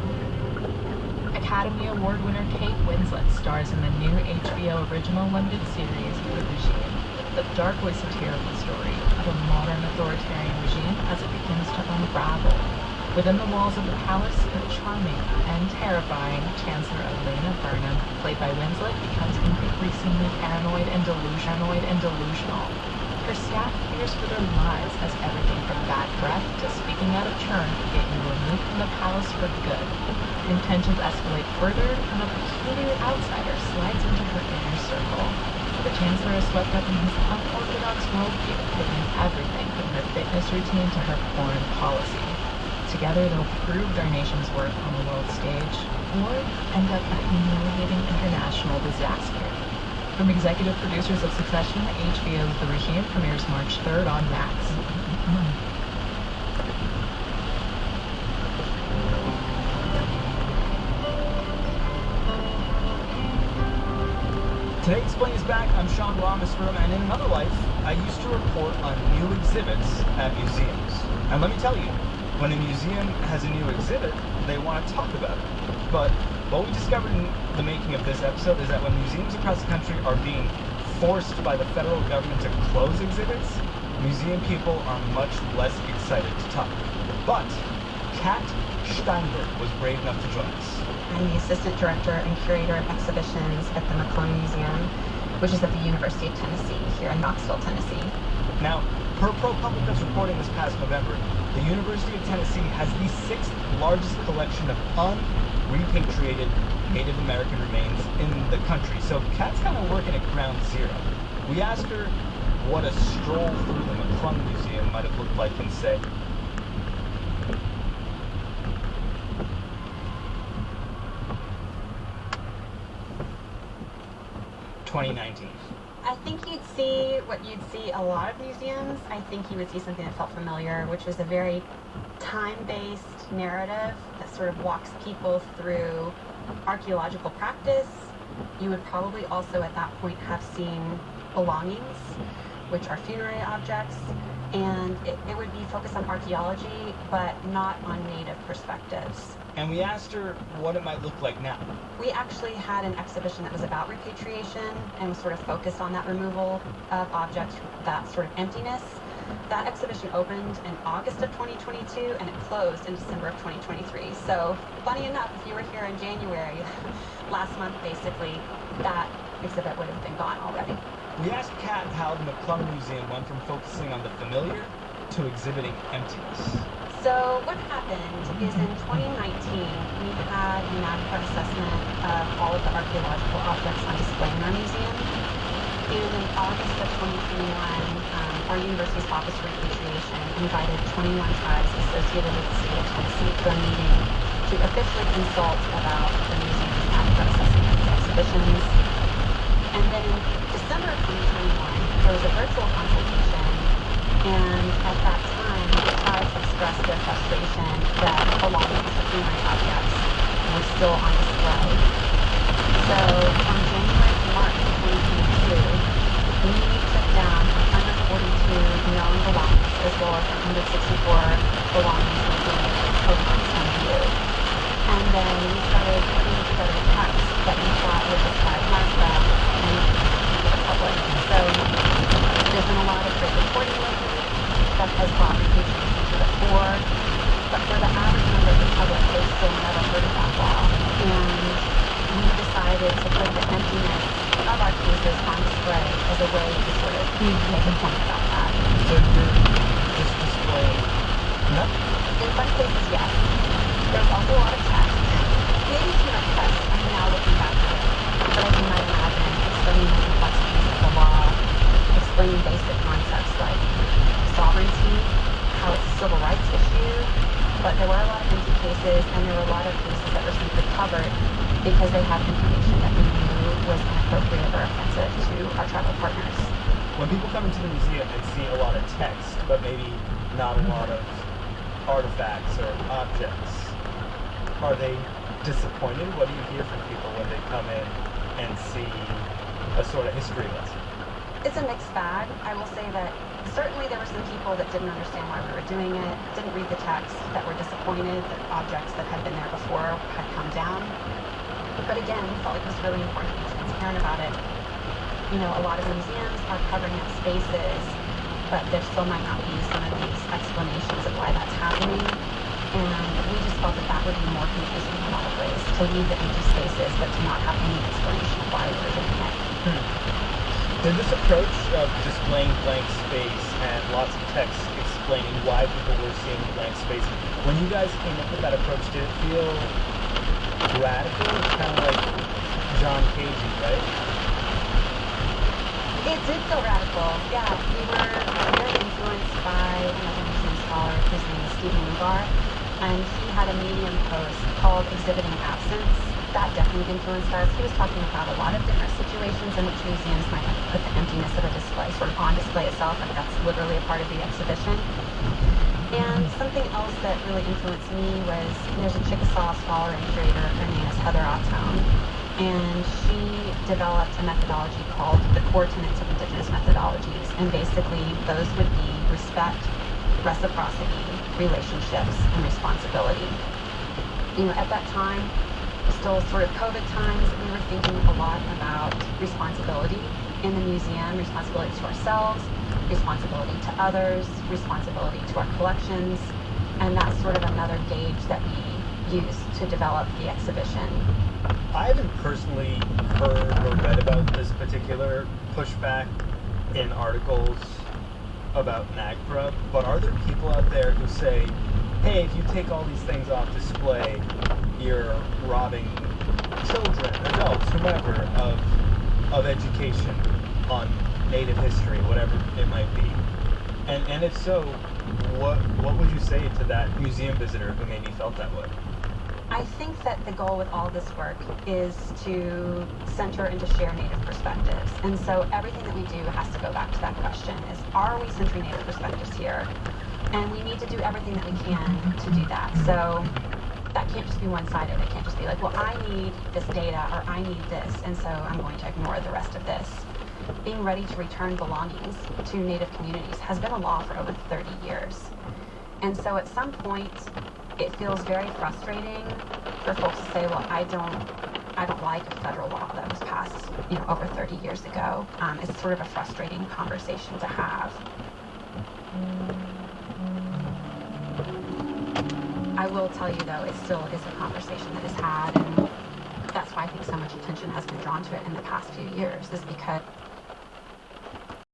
Academy Award winner Kate Winslet stars in the new HBO original limited series The Regime, the darkly satirical story of a modern authoritarian regime as it begins to unravel. Within the walls of the palace, the charming and terrifying Chancellor Elena Burnham, played by Winslet, becomes increasingly paranoid and delusional. Her staff fears for their lives as everything from bad breath to speaking out of turn get you removed from the palace for good. Tensions escalate further, and a peculiar outsider slides into her inner circle. The Chancellor is swept up in his unorthodox worldview, taking everything from her fitness routine to her foreign policy. Together, they'll prove their nation's worth on the world stage, or end up a humiliating international disaster. From executive producers of Succession, HBO's The Regime premieres March 3rd on Max. Today Explained is back. I'm Sean Rameswaram, and in another life, I used to report on new exhibits at museums. And let me tell you, when a museum has a new exhibit, they want to talk about it. But what we discovered in the making of this episode is that when museums across the country are being forced by the federal government to close exhibits, museum people are much less excited to talk. But Kat Steinberg was brave enough to join us. I'm the assistant director and curator of exhibitions at the McClone Museum, which is at the University of Tennessee here in Knoxville, Tennessee. Now, per ProPublica's reporting this past November, the University of Tennessee has the 6th largest collection of unrepatriated Native American remains in the country. So Kat's kind of working at ground zero. We asked her what a stroll through the McClung Museum might have looked like in, say, 2019. I think you'd see what you'd see a lot of museums. I think you would see something that felt familiar, which was a very time-based narrative that sort of walks people through archaeological practice. You would probably also at that point have seen belongings, which are funerary objects, and it would be focused on archaeology, but not on native perspectives. And we asked her what it might look like now. We actually had an exhibition that was about repatriation and was sort of focused on that removal of objects, that sort of emptiness. That exhibition opened in August of 2022 and it closed in December of 2023. So funny enough, if you were here in January, last month basically, that exhibit would have been gone already. We asked Kat how the McClung Museum went from focusing on the familiar to exhibiting emptiness. So what happened is in 2019, we had an inadequate assessment of all of the archaeological objects on display in our museum. And in August of 2021, our university's Office for Repatriation invited 21 tribes associated with the state of Tennessee to a meeting to officially consult about the museum's inadequate assessment of the exhibitions. And then in December of 2021, there was a virtual consultation, and at that time, the tribes expressed their frustration that belongings to funerary objects were still on display. So from January to March of 2022, we took down 142 known belongings as well as 164 belongings missing from view. And then we started putting together text that we thought would describe Martha and the public. So there's been a lot of great reporting lately that has brought repatriation to the fore, but for the average member of the public, they've still never heard of that law. And we decided to put the emptiness of our cases on display as a way to sort of make a point about that. So you're just displaying nothing? In some cases, yes. There's also a lot of text. Maybe too much text, I'm now looking back at it. But as you might imagine, explaining the complexities of the law, explaining basic concepts like sovereignty, how it's a civil rights issue, but there were a lot of empty cases, and there were a lot of cases that were simply covered because they had information that we knew was inappropriate or offensive to our tribal partners. When people come into the museum and see a lot of text, but maybe not a lot of artifacts or objects, are they disappointed? What do you hear from people when they come in and see a sort of history lesson? It's a mixed bag. I will say that certainly there were some people that didn't understand why we were doing it, didn't read the text, that were disappointed that objects that had been there before had come down. But again, we felt like it was really important to be transparent about it. You know, a lot of museums are covering up spaces, but there still might not be some of these explanations of why that's happening. And we just felt that that would be more confusing in a lot of ways, to leave the empty spaces, but to not have any explanation of why we were doing it. Did this approach of displaying blank space and lots of text explaining why people were seeing blank space, when you guys came up with that approach, did it feel radical? It's kind of like John Cagey, right? It did feel radical, yeah. We were very influenced by another museum scholar, his name is Stephen Lugar, and he had a Medium post called Exhibiting Absence. That definitely influenced us. He was talking about a lot of different situations in which museums might put the emptiness of a display sort of on display itself, and that's literally a part of the exhibition. And something else that really influenced me was, there's a Chickasaw scholar and curator, her name is Heather Ottone, and she developed a methodology called the Core Tenets of Indigenous Methodologies, and basically those would be respect, reciprocity, relationships, and responsibility. You know, at that time, still sort of COVID times, we were thinking a lot about responsibility in the museum, responsibility to ourselves, responsibility to others, responsibility to our collections, and that's sort of another gauge that we use to develop the exhibition. I haven't personally heard or read about this particular pushback in articles about NAGPRA, but are there people out there who say, hey, if you take all these things off display, you're robbing children, adults, whomever, of education on Native history, whatever it might be? And if so, what would you say to that museum visitor who maybe felt that way? I think that the goal with all this work is to center and to share Native perspectives. And so everything that we do has to go back to that question is, are we centering Native perspectives here? And we need to do everything that we can to do that. So that can't just be one-sided. It can't just be like, well, I need this data or I need this, and so I'm going to ignore the rest of this. Being ready to return belongings to Native communities has been a law for over 30 years. And so at some point, it feels very frustrating for folks to say, well, I don't like a federal law that was passed, over 30 years ago. It's sort of a frustrating conversation to have. I will tell you, though, it still is a conversation that is had, and that's why I think so much attention has been drawn to it in the past few years, is because